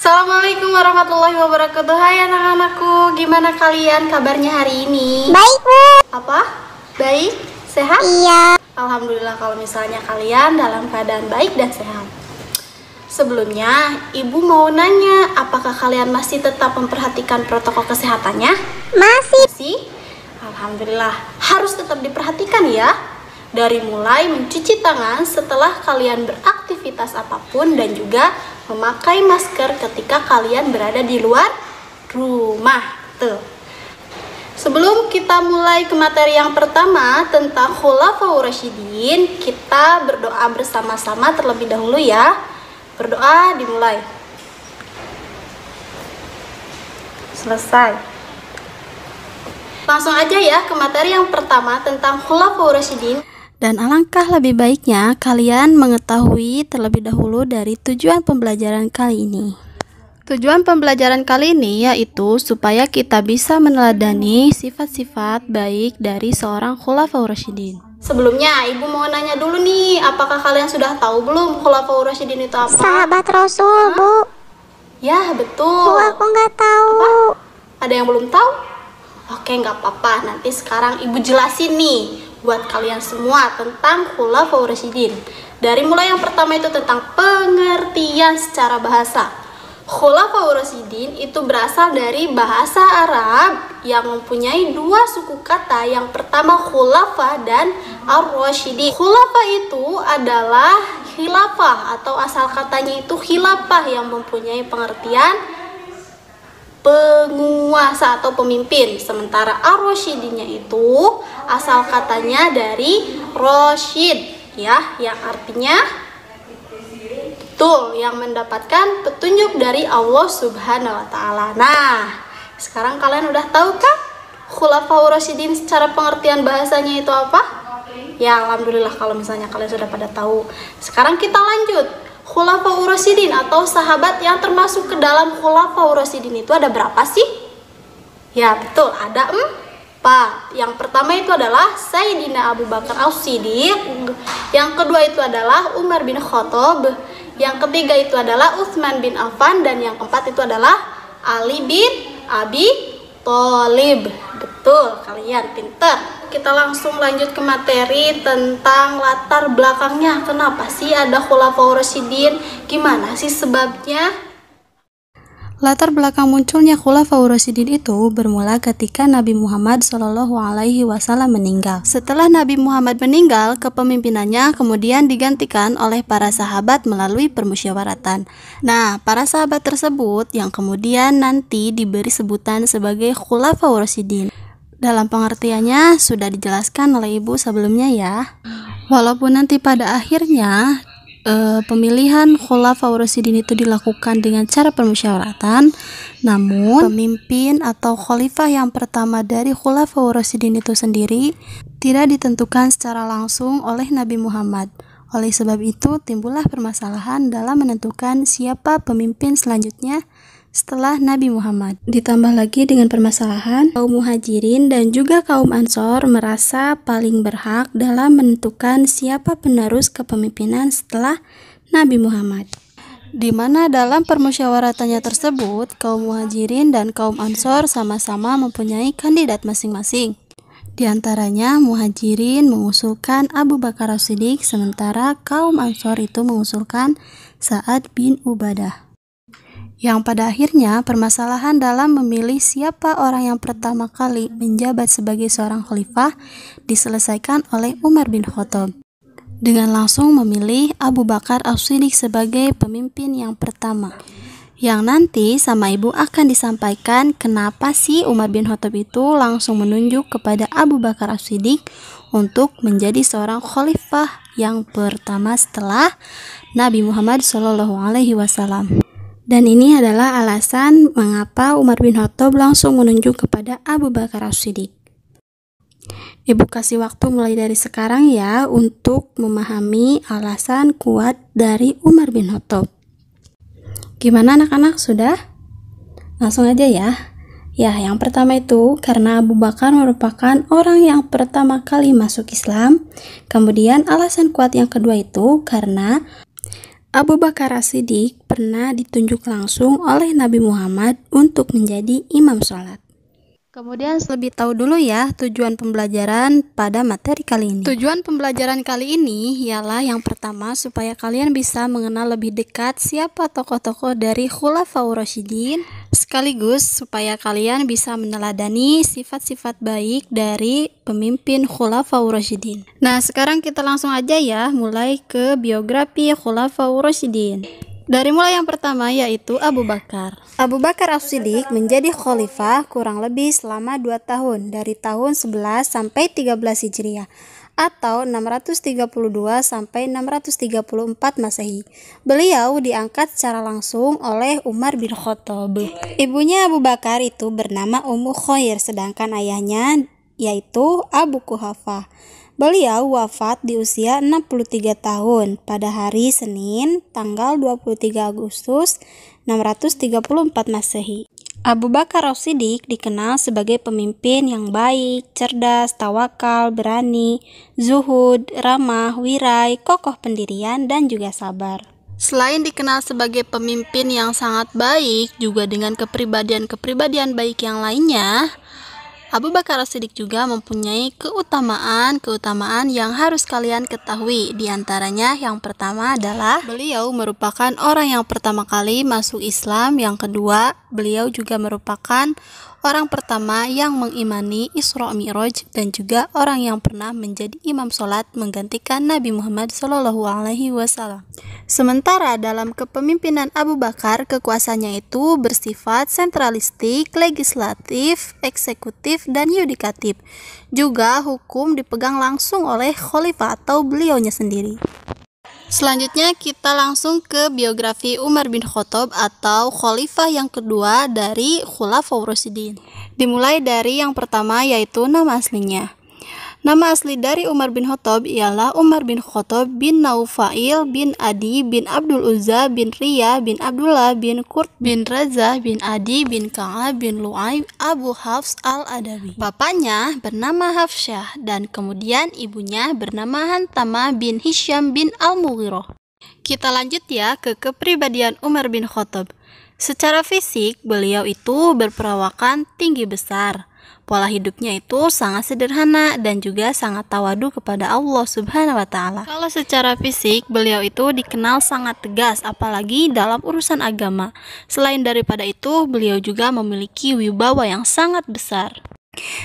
Assalamualaikum warahmatullahi wabarakatuh. Hai anak-anakku, gimana kalian kabarnya hari ini? Baik, Bu. Apa? Baik? Sehat? Iya. Alhamdulillah kalau misalnya kalian dalam keadaan baik dan sehat. Sebelumnya, Ibu mau nanya, apakah kalian masih tetap memperhatikan protokol kesehatannya? Masih. Alhamdulillah, harus tetap diperhatikan ya. Dari mulai mencuci tangan setelah kalian beraktivitas apapun dan juga memakai masker ketika kalian berada di luar rumah. Tuh. Sebelum kita mulai ke materi yang pertama tentang Khulafaur Rasyidin, kita berdoa bersama-sama terlebih dahulu ya. Berdoa dimulai. Selesai. Langsung aja ya ke materi yang pertama tentang Khulafaur Rasyidin. Dan alangkah lebih baiknya kalian mengetahui terlebih dahulu dari tujuan pembelajaran kali ini. Tujuan pembelajaran kali ini yaitu supaya kita bisa meneladani sifat-sifat baik dari seorang Khulafaur Rasyidin. Sebelumnya, Ibu mau nanya dulu nih, apakah kalian sudah tahu belum Khulafaur Rasyidin itu apa? Sahabat Rasul, Bu. Ya, betul. Bu, aku nggak tahu. Apa? Ada yang belum tahu? Oke, nggak apa-apa. Nanti sekarang Ibu jelasin nih buat kalian semua tentang Khulafaur Rasyidin. Dari mulai yang pertama itu tentang pengertian secara bahasa. Khulafaur Rasyidin itu berasal dari bahasa Arab yang mempunyai dua suku kata. Yang pertama khulafa dan ar-rasyidin. Khulafa itu adalah khilafah atau asal katanya itu khilafah yang mempunyai pengertian penguasa atau pemimpin. Sementara ar-rasyidinnya itu asal katanya dari rasyid ya, yang artinya betul, yang mendapatkan petunjuk dari Allah Subhanahu wa taala. Nah, sekarang kalian udah tahu kan Khulafaur Rasyidin secara pengertian bahasanya itu apa? Ya, alhamdulillah kalau misalnya kalian sudah pada tahu. Sekarang kita lanjut. Khulafaur Rasyidin atau sahabat yang termasuk ke dalam Khulafaur Rasyidin itu ada berapa sih? Ya betul, ada 4. Yang pertama itu adalah Sayyidina Abu Bakar As-Siddiq. Yang kedua itu adalah Umar bin Khattab. Yang ketiga itu adalah Utsman bin Affan. Dan yang keempat itu adalah Ali bin Abi Thalib. Betul, kalian pintar. Kita langsung lanjut ke materi tentang latar belakangnya. Kenapa sih ada Khulafaur Rasyidin? Gimana sih sebabnya? Latar belakang munculnya Khulafaur Rasyidin itu bermula ketika Nabi Muhammad SAW meninggal. Setelah Nabi Muhammad meninggal, kepemimpinannya kemudian digantikan oleh para sahabat melalui permusyawaratan. Nah, para sahabat tersebut yang kemudian nanti diberi sebutan sebagai Khulafaur Rasyidin. Dalam pengertiannya sudah dijelaskan oleh Ibu sebelumnya ya. Walaupun nanti pada akhirnya pemilihan Khulafaur Rasyidin itu dilakukan dengan cara permusyawaratan, namun pemimpin atau khalifah yang pertama dari Khulafaur Rasyidin itu sendiri tidak ditentukan secara langsung oleh Nabi Muhammad. Oleh sebab itu timbullah permasalahan dalam menentukan siapa pemimpin selanjutnya setelah Nabi Muhammad. Ditambah lagi dengan permasalahan kaum muhajirin dan juga kaum ansor merasa paling berhak dalam menentukan siapa penerus kepemimpinan setelah Nabi Muhammad. Di mana dalam permusyawaratannya tersebut, kaum muhajirin dan kaum ansor sama-sama mempunyai kandidat masing-masing. Di antaranya muhajirin mengusulkan Abu Bakar As-Siddiq, sementara kaum ansor itu mengusulkan Sa'ad bin Ubadah. Yang pada akhirnya permasalahan dalam memilih siapa orang yang pertama kali menjabat sebagai seorang khalifah diselesaikan oleh Umar bin Khattab dengan langsung memilih Abu Bakar As-Siddiq sebagai pemimpin yang pertama. Yang nanti sama Ibu akan disampaikan kenapa sih Umar bin Khattab itu langsung menunjuk kepada Abu Bakar As-Siddiq untuk menjadi seorang khalifah yang pertama setelah Nabi Muhammad SAW. Dan ini adalah alasan mengapa Umar bin Khattab langsung menunjuk kepada Abu Bakar As-Siddiq. Ibu kasih waktu mulai dari sekarang ya untuk memahami alasan kuat dari Umar bin Khattab. Gimana anak-anak, sudah? Langsung aja ya. Ya, yang pertama itu karena Abu Bakar merupakan orang yang pertama kali masuk Islam. Kemudian alasan kuat yang kedua itu karena Abu Bakar As-Siddiq pernah ditunjuk langsung oleh Nabi Muhammad untuk menjadi imam sholat. Kemudian lebih tahu dulu ya tujuan pembelajaran pada materi kali ini. Tujuan pembelajaran kali ini ialah yang pertama supaya kalian bisa mengenal lebih dekat siapa tokoh-tokoh dari Khulafaur Rasyidin, sekaligus supaya kalian bisa meneladani sifat-sifat baik dari pemimpin Khulafaur Rasyidin. Nah, sekarang kita langsung aja ya mulai ke biografi Khulafaur Rasyidin. Dari mulai yang pertama yaitu Abu Bakar. Abu Bakar As-Siddiq menjadi khalifah kurang lebih selama 2 tahun dari tahun 11 sampai 13 Hijriah atau 632 sampai 634 Masehi. Beliau diangkat secara langsung oleh Umar bin Khattab. Ibunya Abu Bakar itu bernama Ummu Khair, sedangkan ayahnya yaitu Abu Quhafah. Beliau wafat di usia 63 tahun pada hari Senin tanggal 23 Agustus 634 Masehi. Abu Bakar As-Siddiq dikenal sebagai pemimpin yang baik, cerdas, tawakal, berani, zuhud, ramah, wirai, kokoh pendirian, dan juga sabar. Selain dikenal sebagai pemimpin yang sangat baik, juga dengan kepribadian-kepribadian baik yang lainnya, Abu Bakar As-Siddiq juga mempunyai keutamaan yang harus kalian ketahui. Di antaranya yang pertama adalah beliau merupakan orang yang pertama kali masuk Islam. Yang kedua, beliau juga merupakan orang pertama yang mengimani Isra Mi'raj dan juga orang yang pernah menjadi imam sholat menggantikan Nabi Muhammad SAW. Sementara dalam kepemimpinan Abu Bakar, kekuasaannya itu bersifat sentralistik, legislatif, eksekutif, dan yudikatif. Juga hukum dipegang langsung oleh khalifah atau beliaunya sendiri. Selanjutnya kita langsung ke biografi Umar bin Khattab atau khalifah yang kedua dari Khulafaur Rasyidin. Dimulai dari yang pertama yaitu nama aslinya. Nama asli dari Umar bin Khattab ialah Umar bin Khattab bin Naufail bin Adi bin Abdul Uzza bin Riyah bin Abdullah bin Qurt bin Razah bin Adi bin Ka'ab bin Lu'ay Abu Hafs al-Adawi. Bapaknya bernama Hafsyah dan kemudian ibunya bernama Hantama bin Hisham bin Al-Mughirah. Kita lanjut ya ke kepribadian Umar bin Khattab. Secara fisik, beliau itu berperawakan tinggi besar. Pola hidupnya itu sangat sederhana dan juga sangat tawadu kepada Allah Subhanahu wa Ta'ala. Kalau secara fisik, beliau itu dikenal sangat tegas, apalagi dalam urusan agama. Selain daripada itu, beliau juga memiliki wibawa yang sangat besar.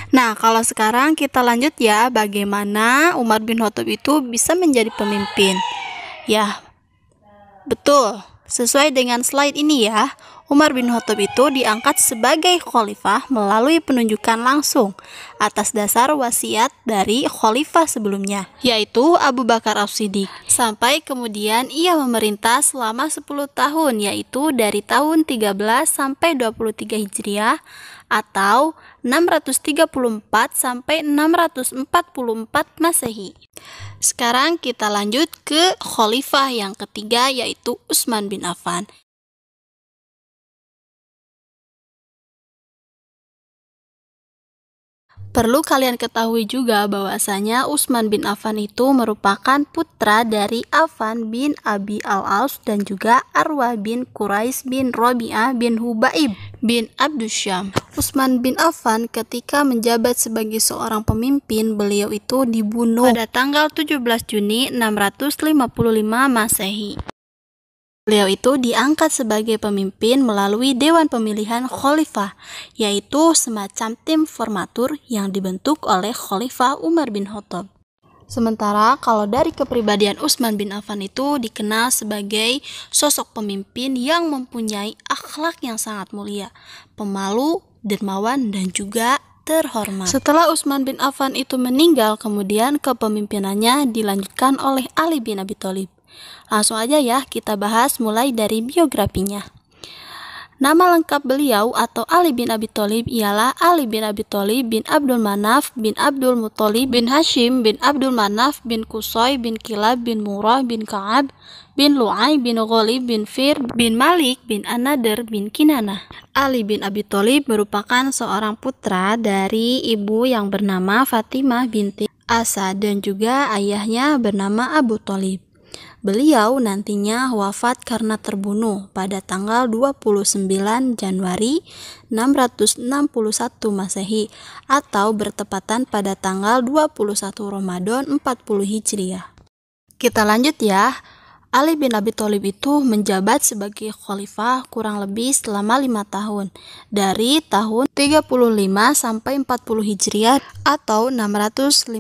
Nah, kalau sekarang kita lanjut ya, bagaimana Umar bin Khattab itu bisa menjadi pemimpin. Ya, betul. Sesuai dengan slide ini ya, Umar bin Khattab itu diangkat sebagai khalifah melalui penunjukan langsung atas dasar wasiat dari khalifah sebelumnya, yaitu Abu Bakar As-Siddiq. Sampai kemudian ia memerintah selama 10 tahun, yaitu dari tahun 13 sampai 23 Hijriah atau 634 sampai 644 Masehi. Sekarang kita lanjut ke khalifah yang ketiga yaitu Utsman bin Affan. Perlu kalian ketahui juga bahwasanya Utsman bin Affan itu merupakan putra dari Affan bin Abi al-Aus dan juga Arwah bin Quraisy bin Rabi'ah bin Hubaib bin Abdusyam. Utsman bin Affan ketika menjabat sebagai seorang pemimpin, beliau itu dibunuh pada tanggal 17 Juni 655 Masehi. Beliau itu diangkat sebagai pemimpin melalui Dewan Pemilihan Khalifah, yaitu semacam tim formatur yang dibentuk oleh Khalifah Umar bin Khattab. Sementara kalau dari kepribadian Utsman bin Affan itu dikenal sebagai sosok pemimpin yang mempunyai akhlak yang sangat mulia, pemalu, dermawan, dan juga terhormat. Setelah Utsman bin Affan itu meninggal, kemudian kepemimpinannya dilanjutkan oleh Ali bin Abi Thalib. Langsung aja ya kita bahas mulai dari biografinya. Nama lengkap beliau atau Ali bin Abi Thalib ialah Ali bin Abi Thalib bin Abdul Manaf bin Abdul Muthalib bin Hashim bin Abdul Manaf bin Qusay bin Kilab bin Murrah bin Ka'ab bin Lu'ay bin Ghalib bin Fir bin Malik bin An-Nadr bin Kinanah. Ali bin Abi Thalib merupakan seorang putra dari ibu yang bernama Fatimah binti Asad dan juga ayahnya bernama Abu Thalib. Beliau nantinya wafat karena terbunuh pada tanggal 29 Januari 661 Masehi atau bertepatan pada tanggal 21 Ramadan 40 Hijriah. Kita lanjut ya. Ali bin Abi Thalib itu menjabat sebagai khalifah kurang lebih selama 5 tahun, dari tahun 35 sampai 40 Hijriah atau 655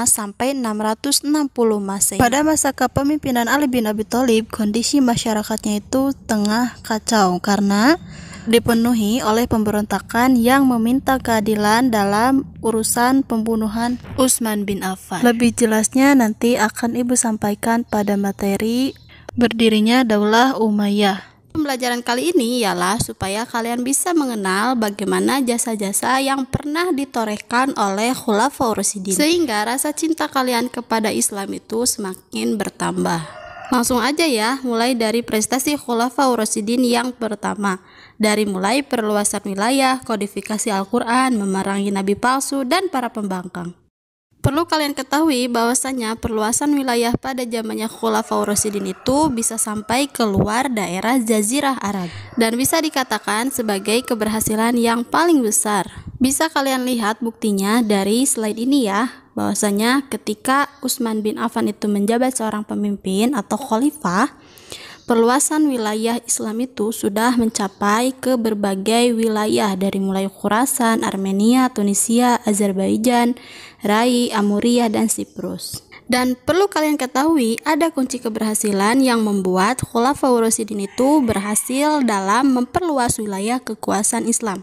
sampai 660 Masehi. Pada masa kepemimpinan Ali bin Abi Thalib, kondisi masyarakatnya itu tengah kacau karena dipenuhi oleh pemberontakan yang meminta keadilan dalam urusan pembunuhan Utsman bin Affan. Lebih jelasnya nanti akan Ibu sampaikan pada materi berdirinya Daulah Umayyah. Pembelajaran kali ini ialah supaya kalian bisa mengenal bagaimana jasa-jasa yang pernah ditorehkan oleh Khulafaur Rasyidin, sehingga rasa cinta kalian kepada Islam itu semakin bertambah. Langsung aja ya, mulai dari prestasi Khulafaur Rasyidin yang pertama. Dari mulai perluasan wilayah, kodifikasi Al-Quran, memerangi nabi palsu, dan para pembangkang. Perlu kalian ketahui bahwasanya perluasan wilayah pada zamannya Khulafaur Rasyidin itu bisa sampai keluar daerah Jazirah Arab dan bisa dikatakan sebagai keberhasilan yang paling besar. Bisa kalian lihat buktinya dari slide ini ya, bahwasanya ketika Utsman bin Affan itu menjabat seorang pemimpin atau khalifah, perluasan wilayah Islam itu sudah mencapai ke berbagai wilayah dari mulai Khurasan, Armenia, Tunisia, Azerbaijan, Rai, Amuria, dan Siprus. Dan perlu kalian ketahui ada kunci keberhasilan yang membuat Khulafaur Rasyidin itu berhasil dalam memperluas wilayah kekuasaan Islam.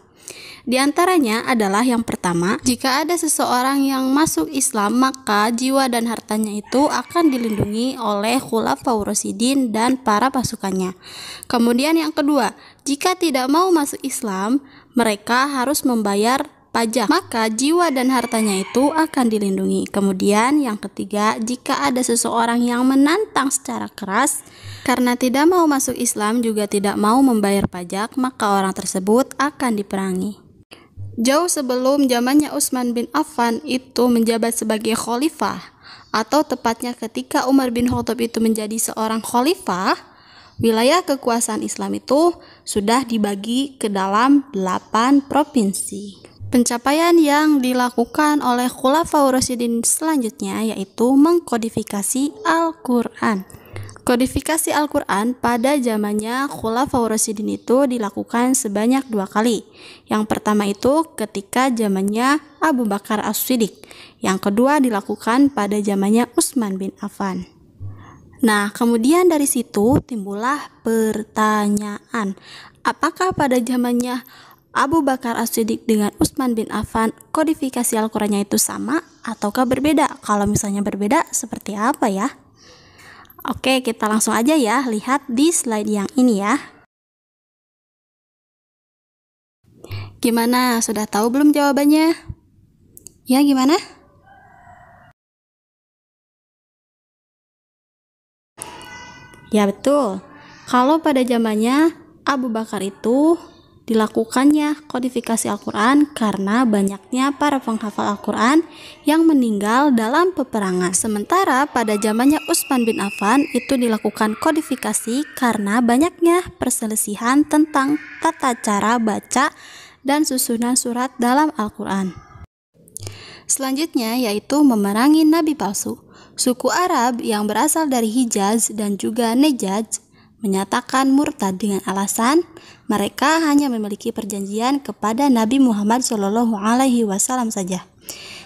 Di antaranya adalah yang pertama, jika ada seseorang yang masuk Islam, maka jiwa dan hartanya itu akan dilindungi oleh Khulafaur Rasyidin dan para pasukannya. Kemudian yang kedua, jika tidak mau masuk Islam, mereka harus membayar pajak, maka jiwa dan hartanya itu akan dilindungi. Kemudian yang ketiga, jika ada seseorang yang menantang secara keras karena tidak mau masuk Islam juga tidak mau membayar pajak, maka orang tersebut akan diperangi. Jauh sebelum zamannya Utsman bin Affan itu menjabat sebagai khalifah, atau tepatnya ketika Umar bin Khattab itu menjadi seorang khalifah, wilayah kekuasaan Islam itu sudah dibagi ke dalam 8 provinsi. Pencapaian yang dilakukan oleh Khulafaur Rasyidin selanjutnya yaitu mengkodifikasi Al-Quran. Kodifikasi Al-Quran pada zamannya Khulafaur Rasyidin itu dilakukan sebanyak 2 kali. Yang pertama itu ketika zamannya Abu Bakar As-Siddiq. Yang kedua dilakukan pada zamannya Utsman bin Affan. Nah, kemudian dari situ timbullah pertanyaan, apakah pada zamannya Abu Bakar As-Siddiq dengan Utsman bin Affan kodifikasi Al-Qurannya itu sama ataukah berbeda? Kalau misalnya berbeda, seperti apa ya? Oke, kita langsung aja ya, lihat di slide yang ini ya. Gimana, sudah tahu belum jawabannya? Ya, gimana? Ya betul, kalau pada zamannya Abu Bakar itu dilakukannya kodifikasi Al-Quran karena banyaknya para penghafal Al-Quran yang meninggal dalam peperangan. Sementara pada zamannya Utsman bin Affan itu dilakukan kodifikasi karena banyaknya perselisihan tentang tata cara baca dan susunan surat dalam Al-Quran. Selanjutnya yaitu memerangi nabi palsu. Suku Arab yang berasal dari Hijaz dan juga Nejaj menyatakan murtad dengan alasan mereka hanya memiliki perjanjian kepada Nabi Muhammad SAW saja.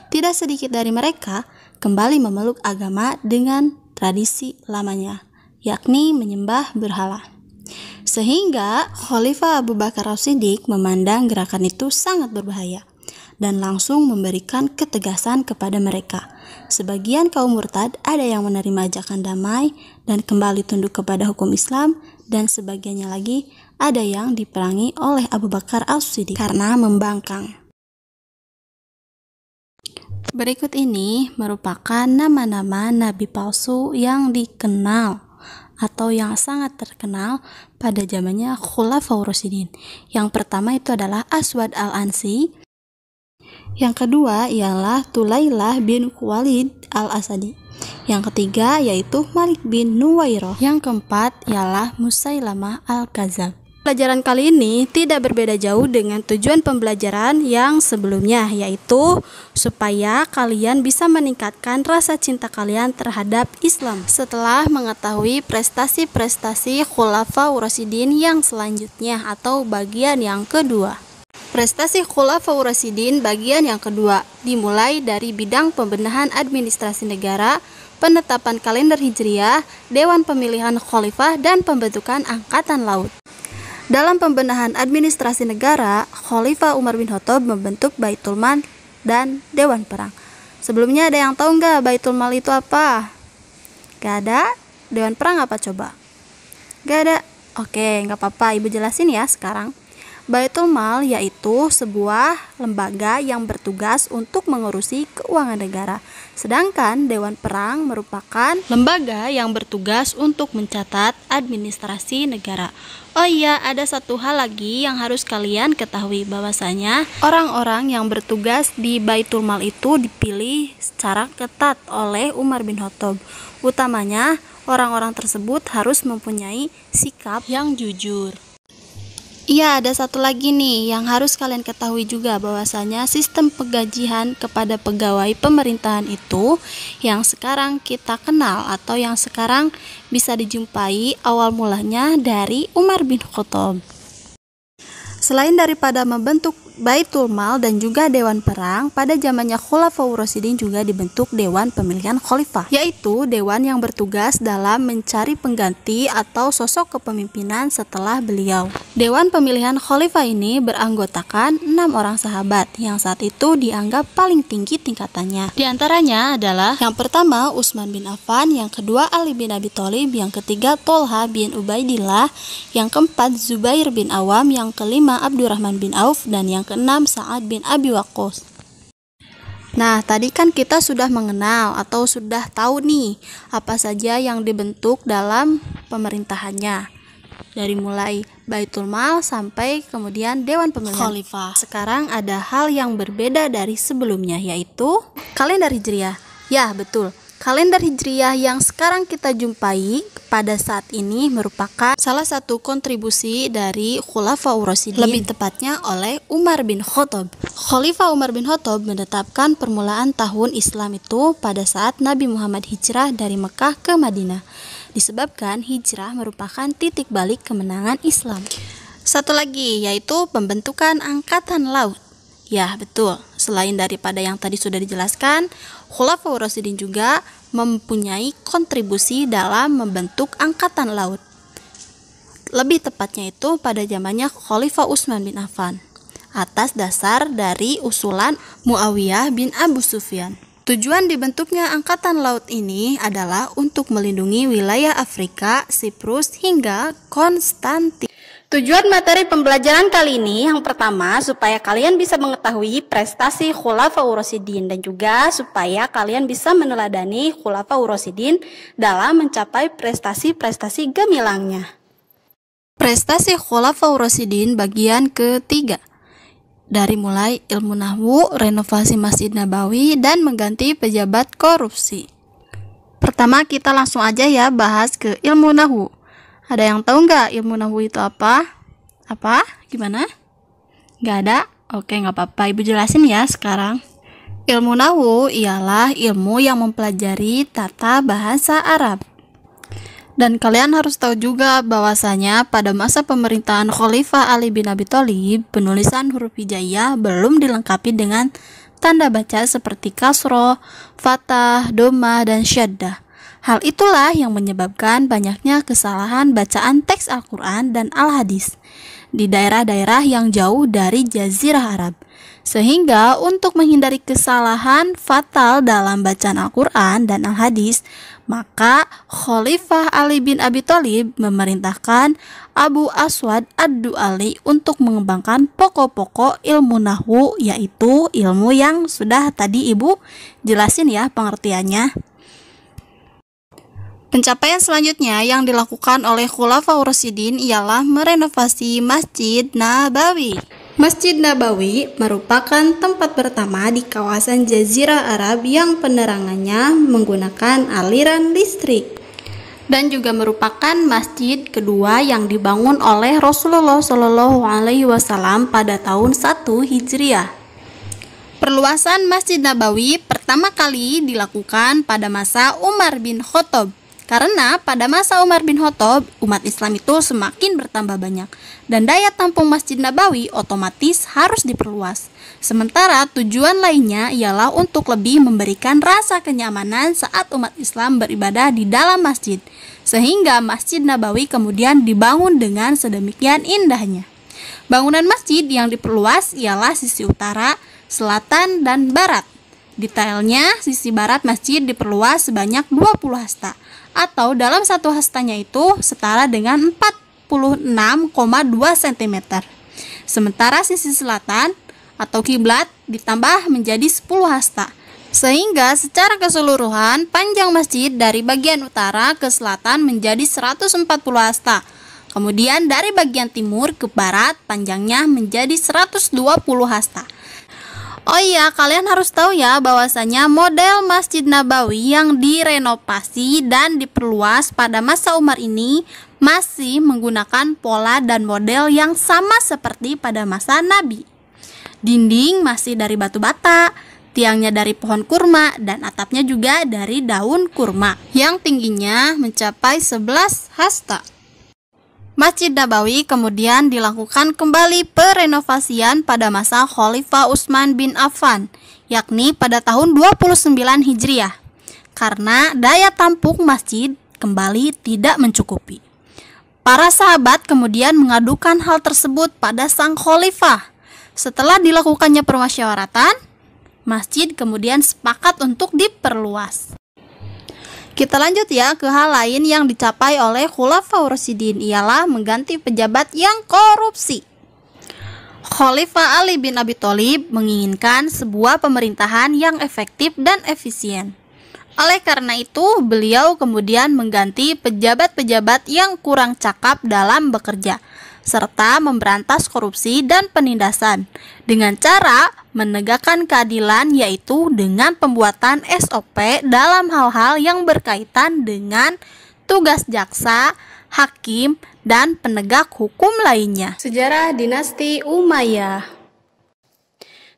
Tidak sedikit dari mereka kembali memeluk agama dengan tradisi lamanya, yakni menyembah berhala. Sehingga Khalifah Abu Bakar As-Siddiq memandang gerakan itu sangat berbahaya dan langsung memberikan ketegasan kepada mereka. Sebagian kaum murtad ada yang menerima ajakan damai dan kembali tunduk kepada hukum Islam, dan sebagiannya lagi ada yang diperangi oleh Abu Bakar As-Siddiq karena membangkang. Berikut ini merupakan nama-nama nabi palsu yang dikenal atau yang sangat terkenal pada zamannya Khulafaur Rasyidin. Yang pertama itu adalah Aswad Al-Ansi. Yang kedua ialah Tulailah bin Khuwailid Al-Asadi. Yang ketiga yaitu Malik bin Nuwairoh. Yang keempat ialah Musailamah al-Kadzab. Pelajaran kali ini tidak berbeda jauh dengan tujuan pembelajaran yang sebelumnya, yaitu supaya kalian bisa meningkatkan rasa cinta kalian terhadap Islam setelah mengetahui prestasi-prestasi Khulafaur Rasyidin yang selanjutnya atau bagian yang kedua. Prestasi Khulafaur Rasyidin bagian yang kedua dimulai dari bidang pembenahan administrasi negara, penetapan kalender Hijriah, Dewan Pemilihan Khalifah, dan pembentukan Angkatan Laut. Dalam pembenahan administrasi negara, Khalifah Umar bin Khattab membentuk Baitul Mal dan Dewan Perang. Sebelumnya ada yang tahu nggak Baitul Mal itu apa? Gak ada? Dewan Perang apa coba? Gak ada? Oke, nggak apa-apa, Ibu jelasin ya sekarang. Baitul Mal yaitu sebuah lembaga yang bertugas untuk mengurusi keuangan negara. Sedangkan Dewan Perang merupakan lembaga yang bertugas untuk mencatat administrasi negara. Oh iya, ada satu hal lagi yang harus kalian ketahui, bahwasanya orang-orang yang bertugas di Baitul Mal itu dipilih secara ketat oleh Umar bin Khattab. Utamanya, orang-orang tersebut harus mempunyai sikap yang jujur. Iya, ada satu lagi nih yang harus kalian ketahui juga, bahwasanya sistem penggajian kepada pegawai pemerintahan itu yang sekarang kita kenal atau yang sekarang bisa dijumpai awal mulanya dari Umar bin Khattab. Selain daripada membentuk Baitul Mal dan juga Dewan Perang, pada zamannya Khulafaur Rasyidin juga dibentuk Dewan Pemilihan Khalifah, yaitu dewan yang bertugas dalam mencari pengganti atau sosok kepemimpinan setelah beliau. Dewan Pemilihan Khalifah ini beranggotakan 6 orang sahabat yang saat itu dianggap paling tinggi tingkatannya. Di antaranya adalah yang pertama Utsman bin Affan, yang kedua Ali bin Abi Thalib, yang ketiga Tolha bin Ubaidillah, yang keempat Zubair bin Awam, yang kelima Abdurrahman bin Auf, dan yang keenam Sa'ad bin Abi Waqqas. Nah, tadi kan kita sudah mengenal atau sudah tahu nih apa saja yang dibentuk dalam pemerintahannya. Dari mulai Baitul Mal sampai kemudian Dewan Pemilihan Khalifah. Sekarang ada hal yang berbeda dari sebelumnya, yaitu kalender Hijriah. Ya, betul. Kalender Hijriah yang sekarang kita jumpai pada saat ini merupakan salah satu kontribusi dari Khulafaur Rasyidin, lebih tepatnya oleh Umar bin Khattab. Khalifah Umar bin Khattab menetapkan permulaan tahun Islam itu pada saat Nabi Muhammad hijrah dari Mekah ke Madinah, disebabkan hijrah merupakan titik balik kemenangan Islam. Satu lagi yaitu pembentukan Angkatan Laut. Ya, betul. Selain daripada yang tadi sudah dijelaskan, Khulafaur Rasyidin juga mempunyai kontribusi dalam membentuk Angkatan Laut. Lebih tepatnya itu pada zamannya Khalifah Utsman bin Affan, atas dasar dari usulan Muawiyah bin Abu Sufyan. Tujuan dibentuknya Angkatan Laut ini adalah untuk melindungi wilayah Afrika, Siprus, hingga Konstantinopel. Tujuan materi pembelajaran kali ini yang pertama supaya kalian bisa mengetahui prestasi Khulafaur Rasyidin dan juga supaya kalian bisa meneladani Khulafaur Rasyidin dalam mencapai prestasi-prestasi gemilangnya. Prestasi Khulafaur Rasyidin bagian ketiga. Dari mulai ilmu nahwu, renovasi Masjid Nabawi, dan mengganti pejabat korupsi. Pertama kita langsung aja ya bahas ke ilmu nahwu. Ada yang tahu nggak ilmu nahwu itu apa? Apa? Gimana? Nggak ada? Oke, nggak apa-apa. Ibu jelasin ya sekarang. Ilmu nahwu ialah ilmu yang mempelajari tata bahasa Arab. Dan kalian harus tahu juga bahwasanya pada masa pemerintahan Khalifah Ali bin Abi Thalib, penulisan huruf hijaiyah belum dilengkapi dengan tanda baca seperti kasroh, fathah, dhammah, dan syaddah. Hal itulah yang menyebabkan banyaknya kesalahan bacaan teks Al-Quran dan Al-Hadis di daerah-daerah yang jauh dari Jazirah Arab. Sehingga untuk menghindari kesalahan fatal dalam bacaan Al-Quran dan Al-Hadis, maka Khalifah Ali bin Abi Thalib memerintahkan Abu Aswad Ad-Du'ali untuk mengembangkan pokok-pokok ilmu nahwu, yaitu ilmu yang sudah tadi Ibu jelasin ya pengertiannya. Pencapaian selanjutnya yang dilakukan oleh Khulafaur Rasyidin ialah merenovasi Masjid Nabawi. Masjid Nabawi merupakan tempat pertama di kawasan Jazirah Arab yang penerangannya menggunakan aliran listrik, dan juga merupakan masjid kedua yang dibangun oleh Rasulullah Shallallahu Alaihi Wasallam pada tahun 1 Hijriah. Perluasan Masjid Nabawi pertama kali dilakukan pada masa Umar bin Khattab. Karena pada masa Umar bin Khattab, umat Islam itu semakin bertambah banyak dan daya tampung Masjid Nabawi otomatis harus diperluas. Sementara tujuan lainnya ialah untuk lebih memberikan rasa kenyamanan saat umat Islam beribadah di dalam masjid. Sehingga Masjid Nabawi kemudian dibangun dengan sedemikian indahnya. Bangunan masjid yang diperluas ialah sisi utara, selatan, dan barat. Detailnya, sisi barat masjid diperluas sebanyak 20 hasta, atau dalam satu hastanya itu setara dengan 46,2 cm. Sementara sisi selatan atau kiblat ditambah menjadi 10 hasta. Sehingga secara keseluruhan panjang masjid dari bagian utara ke selatan menjadi 140 hasta. Kemudian dari bagian timur ke barat panjangnya menjadi 120 hasta. Oh iya, kalian harus tahu ya bahwasanya model Masjid Nabawi yang direnovasi dan diperluas pada masa Umar ini masih menggunakan pola dan model yang sama seperti pada masa Nabi. Dinding masih dari batu bata, tiangnya dari pohon kurma, dan atapnya juga dari daun kurma yang tingginya mencapai 11 hasta. Masjid Nabawi kemudian dilakukan kembali perenovasian pada masa Khalifah Utsman bin Affan, yakni pada tahun 29 Hijriah, karena daya tampung masjid kembali tidak mencukupi. Para sahabat kemudian mengadukan hal tersebut pada sang khalifah. Setelah dilakukannya permusyawaratan, masjid kemudian sepakat untuk diperluas. Kita lanjut ya ke hal lain yang dicapai oleh Khulafaur Rasyidin, ialah mengganti pejabat yang korupsi. Khalifah Ali bin Abi Thalib menginginkan sebuah pemerintahan yang efektif dan efisien. Oleh karena itu, beliau kemudian mengganti pejabat-pejabat yang kurang cakap dalam bekerja, serta memberantas korupsi dan penindasan dengan cara menegakkan keadilan, yaitu dengan pembuatan SOP dalam hal-hal yang berkaitan dengan tugas jaksa, hakim, dan penegak hukum lainnya. Sejarah dinasti Umayyah.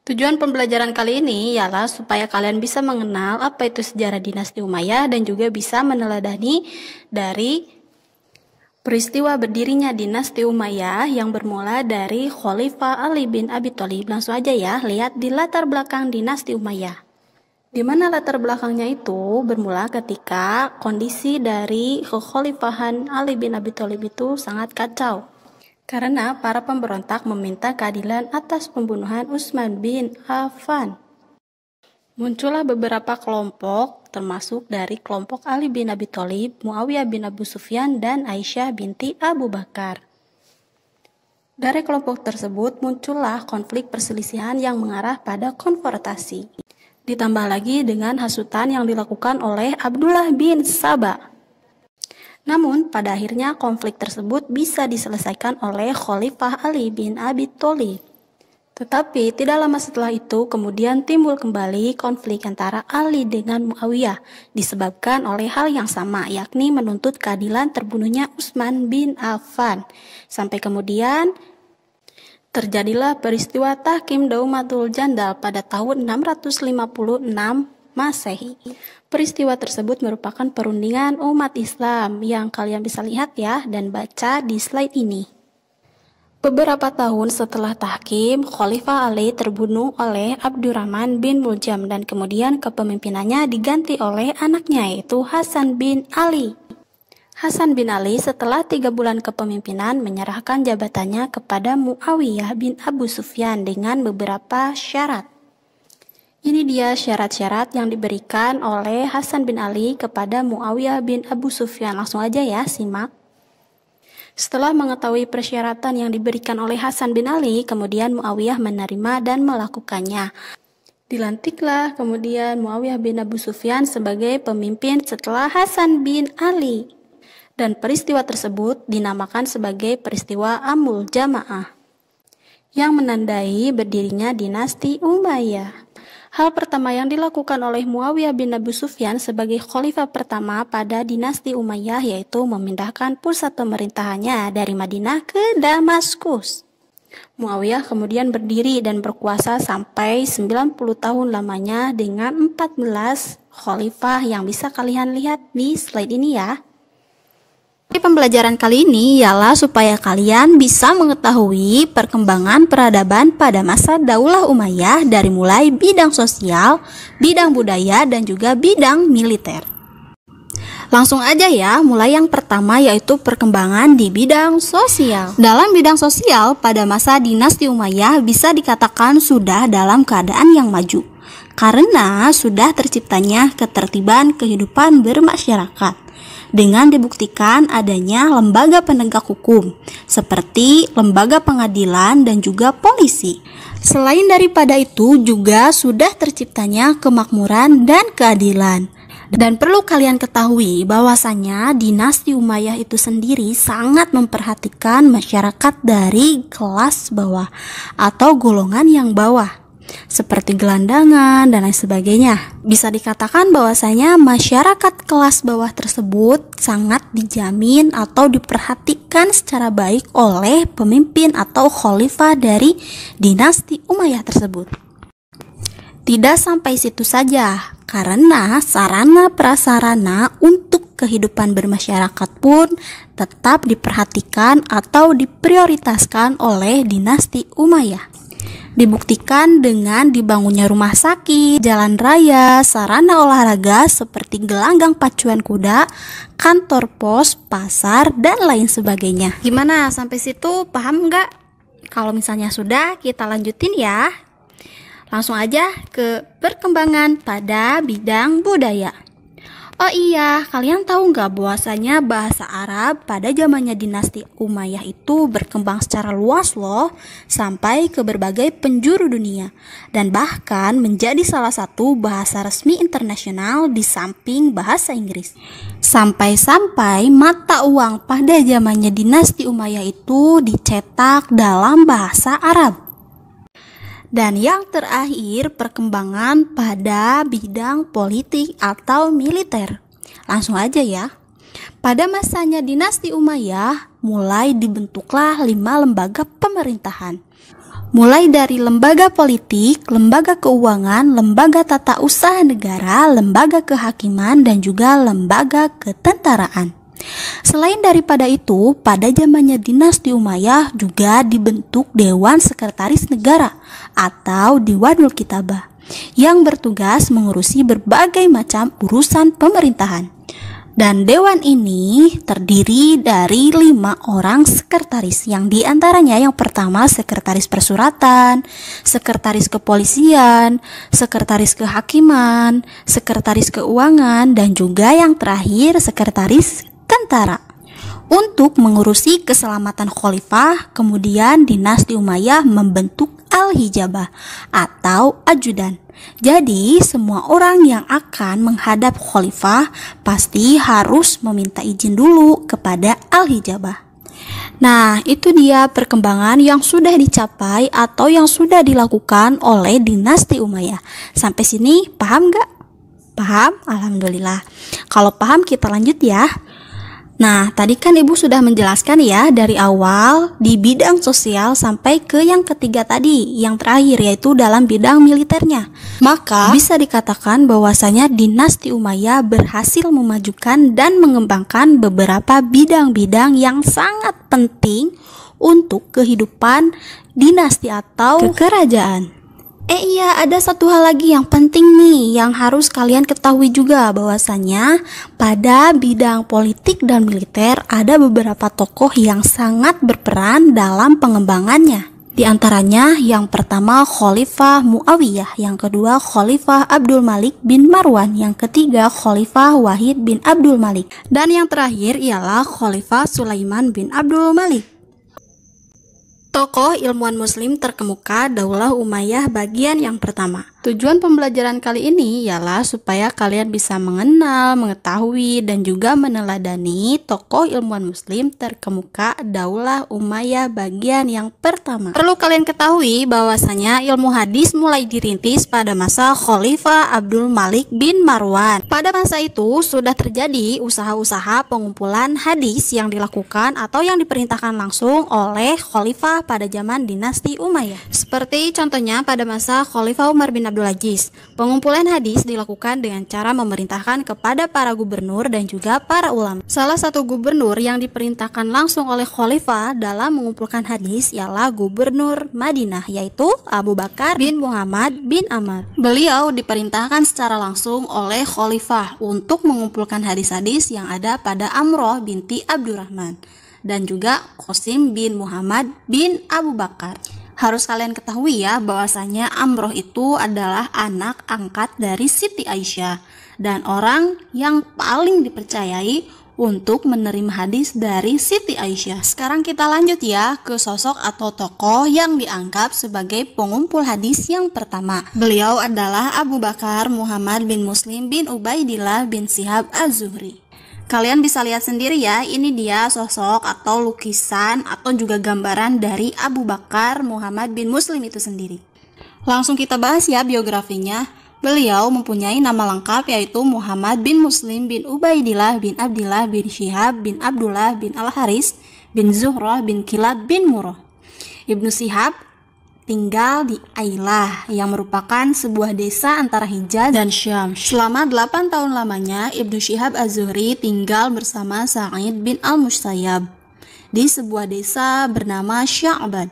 Tujuan pembelajaran kali ini ialah supaya kalian bisa mengenal apa itu sejarah dinasti Umayyah dan juga bisa meneladani dari peristiwa berdirinya dinasti Umayyah yang bermula dari Khalifah Ali bin Abi Thalib. Langsung aja ya, lihat di latar belakang dinasti Umayyah. Di mana latar belakangnya itu bermula ketika kondisi dari kekhalifahan Ali bin Abi Thalib itu sangat kacau. Karena para pemberontak meminta keadilan atas pembunuhan Utsman bin Affan. Muncullah beberapa kelompok, termasuk dari kelompok Ali bin Abi Thalib, Muawiyah bin Abu Sufyan, dan Aisyah binti Abu Bakar. Dari kelompok tersebut muncullah konflik perselisihan yang mengarah pada konfrontasi. Ditambah lagi dengan hasutan yang dilakukan oleh Abdullah bin Saba. Namun, pada akhirnya konflik tersebut bisa diselesaikan oleh Khalifah Ali bin Abi Thalib. Tetapi tidak lama setelah itu kemudian timbul kembali konflik antara Ali dengan Muawiyah disebabkan oleh hal yang sama, yakni menuntut keadilan terbunuhnya Utsman bin Affan. Sampai kemudian terjadilah peristiwa Tahkim Daumatul Jandal pada tahun 656 Masehi. Peristiwa tersebut merupakan perundingan umat Islam yang kalian bisa lihat ya dan baca di slide ini. Beberapa tahun setelah tahkim, Khalifah Ali terbunuh oleh Abdurrahman bin Muljam dan kemudian kepemimpinannya diganti oleh anaknya yaitu Hasan bin Ali. Hasan bin Ali setelah 3 bulan kepemimpinan menyerahkan jabatannya kepada Muawiyah bin Abu Sufyan dengan beberapa syarat. Ini dia syarat-syarat yang diberikan oleh Hasan bin Ali kepada Muawiyah bin Abu Sufyan. Langsung aja ya, simak. Setelah mengetahui persyaratan yang diberikan oleh Hasan bin Ali, kemudian Muawiyah menerima dan melakukannya. Dilantiklah kemudian Muawiyah bin Abu Sufyan sebagai pemimpin setelah Hasan bin Ali. Dan peristiwa tersebut dinamakan sebagai peristiwa Amul Jamaah. yang menandai berdirinya dinasti Umayyah. Hal pertama yang dilakukan oleh Muawiyah bin Abu Sufyan sebagai khalifah pertama pada dinasti Umayyah yaitu memindahkan pusat pemerintahannya dari Madinah ke Damaskus. Muawiyah kemudian berdiri dan berkuasa sampai 90 tahun lamanya dengan 14 khalifah yang bisa kalian lihat di slide ini ya. Di pembelajaran kali ini ialah supaya kalian bisa mengetahui perkembangan peradaban pada masa Daulah Umayyah dari mulai bidang sosial, bidang budaya, dan juga bidang militer. Langsung aja ya, mulai yang pertama yaitu perkembangan di bidang sosial. Dalam bidang sosial, pada masa dinasti Umayyah bisa dikatakan sudah dalam keadaan yang maju, karena sudah terciptanya ketertiban kehidupan bermasyarakat. Dengan dibuktikan adanya lembaga penegak hukum, seperti lembaga pengadilan dan juga polisi. Selain daripada itu juga sudah terciptanya kemakmuran dan keadilan. Dan perlu kalian ketahui bahwasanya dinasti Umayyah itu sendiri sangat memperhatikan masyarakat dari kelas bawah atau golongan yang bawah, seperti gelandangan dan lain sebagainya. Bisa dikatakan bahwasanya masyarakat kelas bawah tersebut sangat dijamin atau diperhatikan secara baik oleh pemimpin atau khalifah dari dinasti Umayyah tersebut. Tidak sampai situ saja, karena sarana prasarana untuk kehidupan bermasyarakat pun tetap diperhatikan atau diprioritaskan oleh dinasti Umayyah. Dibuktikan dengan dibangunnya rumah sakit, jalan raya, sarana olahraga seperti gelanggang pacuan kuda, kantor pos, pasar, dan lain sebagainya. Gimana, sampai situ paham nggak? Kalau misalnya sudah, kita lanjutin ya. Langsung aja ke perkembangan pada bidang budaya. Oh iya, kalian tahu nggak bahwasanya bahasa Arab pada zamannya dinasti Umayyah itu berkembang secara luas loh, sampai ke berbagai penjuru dunia, dan bahkan menjadi salah satu bahasa resmi internasional di samping bahasa Inggris. Sampai-sampai mata uang pada zamannya dinasti Umayyah itu dicetak dalam bahasa Arab. Dan yang terakhir, perkembangan pada bidang politik atau militer. Langsung aja ya. Pada masanya dinasti Umayyah, mulai dibentuklah 5 lembaga pemerintahan. Mulai dari lembaga politik, lembaga keuangan, lembaga tata usaha negara, lembaga kehakiman, dan juga lembaga ketentaraan. Selain daripada itu, pada zamannya dinasti Umayyah juga dibentuk Dewan Sekretaris Negara atau Diwanul Kitabah yang bertugas mengurusi berbagai macam urusan pemerintahan. Dan dewan ini terdiri dari 5 orang sekretaris, yang diantaranya yang pertama sekretaris persuratan, sekretaris kepolisian, sekretaris kehakiman, sekretaris keuangan, dan juga yang terakhir sekretaris tentara. Untuk mengurusi keselamatan khalifah, kemudian dinasti Umayyah membentuk Al-Hijabah atau ajudan. Jadi semua orang yang akan menghadap khalifah pasti harus meminta izin dulu kepada Al-Hijabah. Nah, itu dia perkembangan yang sudah dicapai atau yang sudah dilakukan oleh dinasti Umayyah. Sampai sini paham gak? Paham? Alhamdulillah. Kalau paham kita lanjut ya. Nah, tadi kan Ibu sudah menjelaskan ya dari awal di bidang sosial sampai ke yang ketiga tadi, yang terakhir yaitu dalam bidang militernya. Maka bisa dikatakan bahwasanya dinasti Umayyah berhasil memajukan dan mengembangkan beberapa bidang-bidang yang sangat penting untuk kehidupan dinasti atau kekerajaan. Iya, ada satu hal lagi yang penting nih yang harus kalian ketahui juga, bahwasanya pada bidang politik dan militer ada beberapa tokoh yang sangat berperan dalam pengembangannya. Di antaranya yang pertama Khalifah Muawiyah, yang kedua Khalifah Abdul Malik bin Marwan, yang ketiga Khalifah Wahid bin Abdul Malik, dan yang terakhir ialah Khalifah Sulaiman bin Abdul Malik. Tokoh ilmuwan muslim terkemuka Daulah Umayyah bagian yang pertama. Tujuan pembelajaran kali ini ialah supaya kalian bisa mengenal, mengetahui, dan juga meneladani tokoh ilmuwan muslim terkemuka Daulah Umayyah bagian yang pertama. Perlu kalian ketahui bahwasanya ilmu hadis mulai dirintis pada masa Khalifah Abdul Malik bin Marwan. Pada masa itu sudah terjadi usaha-usaha pengumpulan hadis yang dilakukan atau yang diperintahkan langsung oleh Khalifah pada zaman dinasti Umayyah. Seperti contohnya pada masa Khalifah Umar bin Abdul Aziz, pengumpulan hadis dilakukan dengan cara memerintahkan kepada para gubernur dan juga para ulama. Salah satu gubernur yang diperintahkan langsung oleh Khalifah dalam mengumpulkan hadis ialah Gubernur Madinah, yaitu Abu Bakar bin Muhammad bin Amr. Beliau diperintahkan secara langsung oleh Khalifah untuk mengumpulkan hadis-hadis yang ada pada Amroh binti Abdurrahman dan juga Qasim bin Muhammad bin Abu Bakar. Harus kalian ketahui ya bahwasanya Amroh itu adalah anak angkat dari Siti Aisyah dan orang yang paling dipercayai untuk menerima hadis dari Siti Aisyah. Sekarang kita lanjut ya ke sosok atau tokoh yang dianggap sebagai pengumpul hadis yang pertama. Beliau adalah Abu Bakar Muhammad bin Muslim bin Ubaidillah bin Syihab Az-Zuhri. Kalian bisa lihat sendiri ya, ini dia sosok atau lukisan atau juga gambaran dari Abu Bakar Muhammad bin Muslim itu sendiri. Langsung kita bahas ya biografinya. Beliau mempunyai nama lengkap yaitu Muhammad bin Muslim bin Ubaidillah bin Abdillah bin Syihab bin Abdullah bin Al-Haris bin Zuhrah bin Kilab bin Murrah. Ibnu Syihab tinggal di Ailah yang merupakan sebuah desa antara Hijaz dan Syam. Selama 8 tahun lamanya, Ibnu Syihab Az-Zuhri tinggal bersama Sa'id bin Al-Musayyab di sebuah desa bernama Sya'bad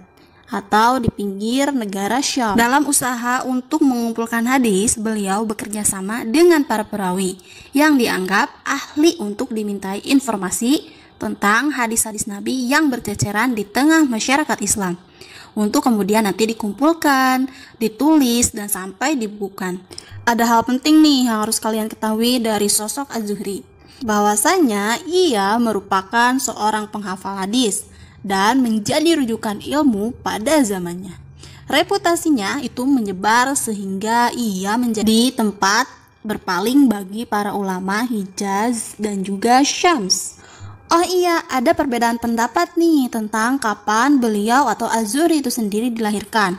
atau di pinggir negara Syam. Dalam usaha untuk mengumpulkan hadis, beliau bekerja sama dengan para perawi yang dianggap ahli untuk dimintai informasi tentang hadis-hadis Nabi yang berceceran di tengah masyarakat Islam, untuk kemudian nanti dikumpulkan, ditulis, dan sampai dibukukan. Ada hal penting nih yang harus kalian ketahui dari sosok Az-Zuhri, bahwasanya ia merupakan seorang penghafal hadis dan menjadi rujukan ilmu pada zamannya. Reputasinya itu menyebar sehingga ia menjadi tempat berpaling bagi para ulama Hijaz dan juga Syams. Oh iya, ada perbedaan pendapat nih tentang kapan beliau atau Az-Zuhri itu sendiri dilahirkan.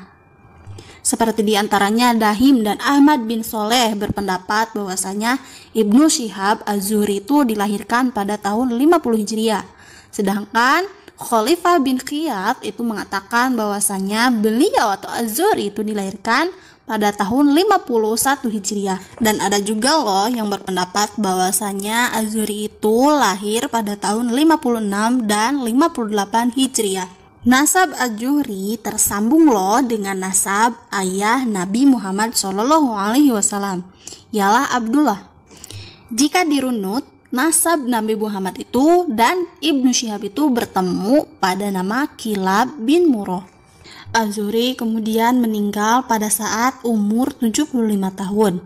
Seperti diantaranya Dahim dan Ahmad bin Soleh berpendapat bahwasanya Ibnu Syihab Az-Zuhri itu dilahirkan pada tahun 50 Hijriah. Sedangkan Khalifah bin Qiyad itu mengatakan bahwasanya beliau atau Az-Zuhri itu dilahirkan pada tahun 51 Hijriah. Dan ada juga loh yang berpendapat bahwasanya Az-Zuhri itu lahir pada tahun 56 dan 58 Hijriah. Nasab Az-Zuhri tersambung loh dengan nasab ayah Nabi Muhammad SAW, ialah Abdullah. Jika dirunut, nasab Nabi Muhammad itu dan Ibnu Syihab itu bertemu pada nama Kilab bin Murrah. Az-Zuhri kemudian meninggal pada saat umur 75 tahun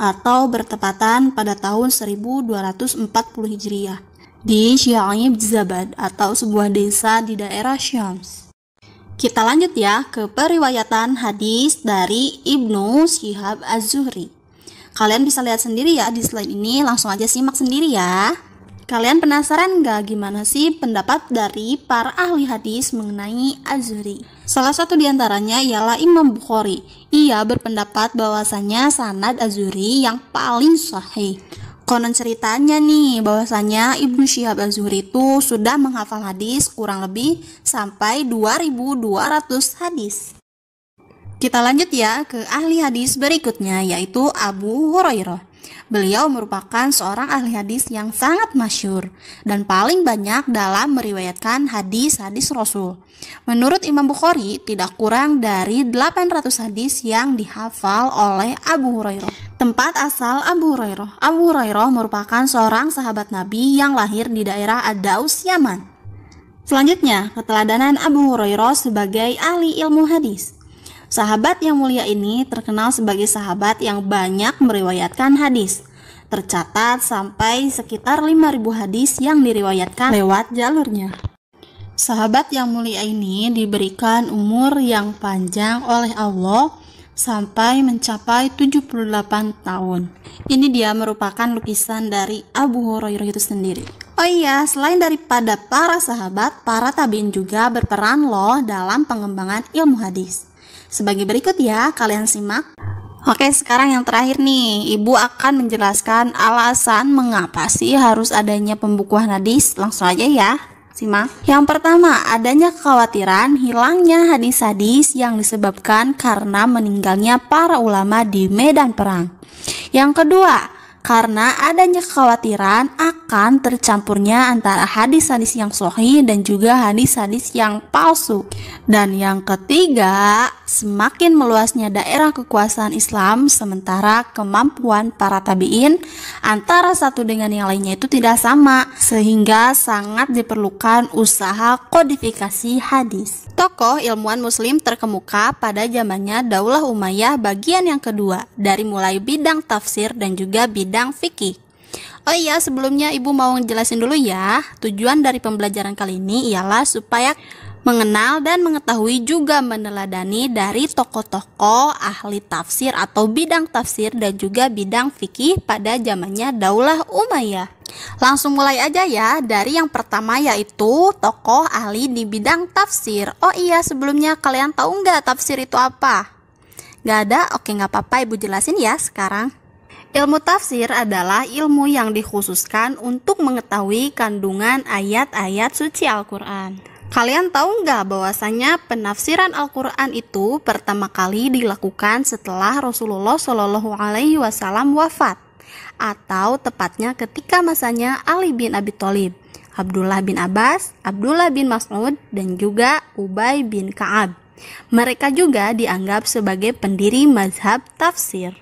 atau bertepatan pada tahun 1240 Hijriah di Sya'ib-Zabad atau sebuah desa di daerah Syams. Kita lanjut ya ke periwayatan hadis dari Ibnu Syihab Az-Zuhri. Kalian bisa lihat sendiri ya di slide ini, langsung aja simak sendiri ya. Kalian penasaran nggak gimana sih pendapat dari para ahli hadis mengenai Az-Zuhri? Salah satu diantaranya ialah Imam Bukhari. Ia berpendapat bahwasanya sanad Az-Zuhri yang paling sahih. Konon ceritanya nih bahwasanya Ibnu Syihab Az-Zuhri itu sudah menghafal hadis kurang lebih sampai 2200 hadis. Kita lanjut ya ke ahli hadis berikutnya yaitu Abu Hurairah. Beliau merupakan seorang ahli hadis yang sangat masyhur dan paling banyak dalam meriwayatkan hadis-hadis Rasul. Menurut Imam Bukhari, tidak kurang dari 800 hadis yang dihafal oleh Abu Hurairah. Tempat asal Abu Hurairah. Abu Hurairah merupakan seorang sahabat Nabi yang lahir di daerah Ad-Daus, Yaman. Selanjutnya, keteladanan Abu Hurairah sebagai ahli ilmu hadis. Sahabat yang mulia ini terkenal sebagai sahabat yang banyak meriwayatkan hadis. Tercatat sampai sekitar 5.000 hadis yang diriwayatkan lewat jalurnya. Sahabat yang mulia ini diberikan umur yang panjang oleh Allah sampai mencapai 78 tahun. Ini dia merupakan lukisan dari Abu Hurairah itu sendiri. Oh iya, selain daripada para sahabat, para tabi'in juga berperan loh dalam pengembangan ilmu hadis. Sebagai berikut ya, kalian simak. Oke, sekarang yang terakhir nih, Ibu akan menjelaskan alasan mengapa sih harus adanya pembukuan hadis. Langsung aja ya, simak. Yang pertama, adanya kekhawatiran hilangnya hadis-hadis yang disebabkan karena meninggalnya para ulama di medan perang. Yang kedua, karena adanya kekhawatiran akan tercampurnya antara hadis-hadis yang sahih dan juga hadis-hadis yang palsu. Dan yang ketiga, semakin meluasnya daerah kekuasaan Islam sementara kemampuan para tabi'in antara satu dengan yang lainnya itu tidak sama, sehingga sangat diperlukan usaha kodifikasi hadis. Tokoh ilmuwan muslim terkemuka pada zamannya Daulah Umayyah bagian yang kedua, dari mulai bidang tafsir dan juga bidang fikih. Oh iya, sebelumnya Ibu mau ngejelasin dulu ya, tujuan dari pembelajaran kali ini ialah supaya mengenal dan mengetahui juga meneladani dari tokoh-tokoh ahli tafsir atau bidang tafsir dan juga bidang fikih pada zamannya Daulah Umayyah. Langsung mulai aja ya, dari yang pertama yaitu tokoh ahli di bidang tafsir. Oh iya, sebelumnya kalian tahu nggak tafsir itu apa? Nggak ada? Oke, nggak apa-apa, Ibu jelasin ya sekarang. Ilmu tafsir adalah ilmu yang dikhususkan untuk mengetahui kandungan ayat-ayat suci Al-Quran. Kalian tahu nggak bahwasanya penafsiran Al-Quran itu pertama kali dilakukan setelah Rasulullah Shallallahu Alaihi Wasallam wafat, atau tepatnya ketika masanya Ali bin Abi Thalib, Abdullah bin Abbas, Abdullah bin Mas'ud, dan juga Ubay bin Ka'ab. Mereka juga dianggap sebagai pendiri mazhab tafsir.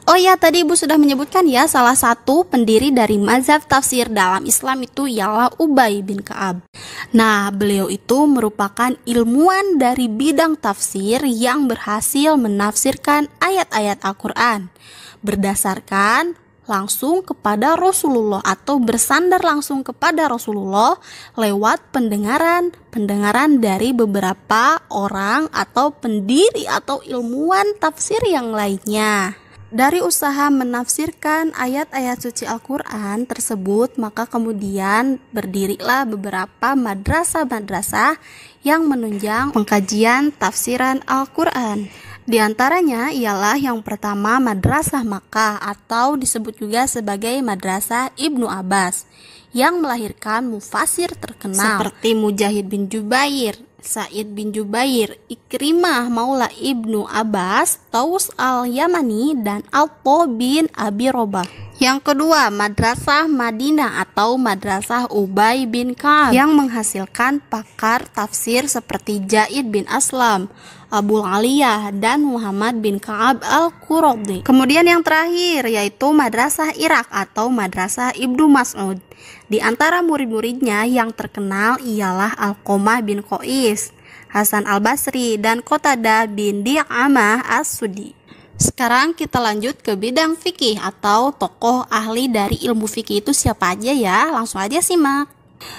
Oh ya, tadi Ibu sudah menyebutkan ya, salah satu pendiri dari mazhab tafsir dalam Islam itu ialah Ubay bin Ka'ab. Nah, beliau itu merupakan ilmuwan dari bidang tafsir yang berhasil menafsirkan ayat-ayat Al-Quran berdasarkan langsung kepada Rasulullah atau bersandar langsung kepada Rasulullah lewat pendengaran dari beberapa orang atau pendiri atau ilmuwan tafsir yang lainnya. Dari usaha menafsirkan ayat-ayat suci Al-Quran tersebut, maka kemudian berdirilah beberapa madrasah-madrasah yang menunjang pengkajian tafsiran Al-Quran. Di antaranya ialah yang pertama Madrasah Makkah atau disebut juga sebagai Madrasah Ibnu Abbas yang melahirkan mufasir terkenal seperti Mujahid bin Jubair, Sa'id bin Jubair, Ikrimah Maula Ibnu Abbas, Taus al-Yamani, dan Atha bin Abi Robah. Yang kedua, Madrasah Madinah atau Madrasah Ubay bin Ka'ab yang menghasilkan pakar tafsir seperti Zaid bin Aslam, Abu Aliyah, dan Muhammad bin Ka'ab al-Quradi. Kemudian yang terakhir yaitu Madrasah Irak atau Madrasah Ibnu Mas'ud. Di antara murid-muridnya yang terkenal ialah Alqamah bin Qais, Hasan al-Basri, dan Qatadah bin Di'amah as-Sudi. Sekarang kita lanjut ke bidang fikih atau tokoh ahli dari ilmu fikih itu siapa aja ya? Langsung aja simak.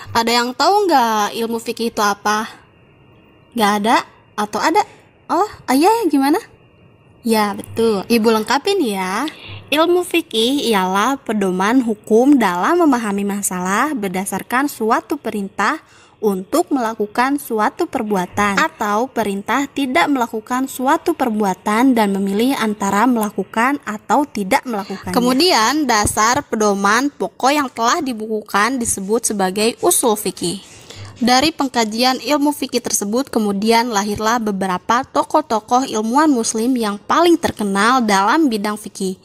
Ada yang tahu nggak ilmu fikih itu apa? Nggak ada? Atau ada? Oh, ayah gimana? Ya, betul. Ibu lengkapin ya. Ilmu fikih ialah pedoman hukum dalam memahami masalah berdasarkan suatu perintah untuk melakukan suatu perbuatan atau perintah tidak melakukan suatu perbuatan dan memilih antara melakukan atau tidak melakukannya. Kemudian dasar pedoman pokok yang telah dibukukan disebut sebagai usul fikih. Dari pengkajian ilmu fikih tersebut kemudian lahirlah beberapa tokoh-tokoh ilmuwan muslim yang paling terkenal dalam bidang fikih.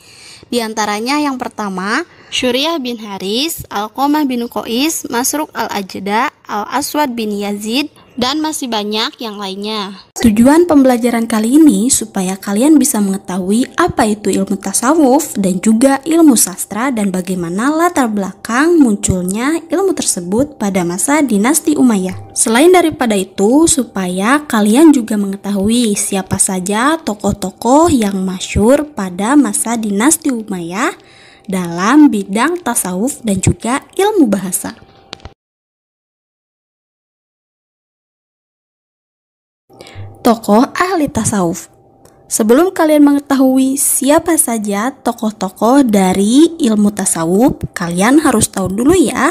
Di antaranya yang pertama, Syuriah bin Haris, Alqamah bin Qais, Masruq al-Ajda, Al-Aswad bin Yazid, dan masih banyak yang lainnya. Tujuan pembelajaran kali ini supaya kalian bisa mengetahui apa itu ilmu tasawuf dan juga ilmu sastra dan bagaimana latar belakang munculnya ilmu tersebut pada masa dinasti Umayyah. Selain daripada itu, supaya kalian juga mengetahui siapa saja tokoh-tokoh yang masyhur pada masa dinasti Umayyah dalam bidang tasawuf dan juga ilmu bahasa. Tokoh ahli tasawuf. Sebelum kalian mengetahui siapa saja tokoh-tokoh dari ilmu tasawuf, kalian harus tahu dulu ya,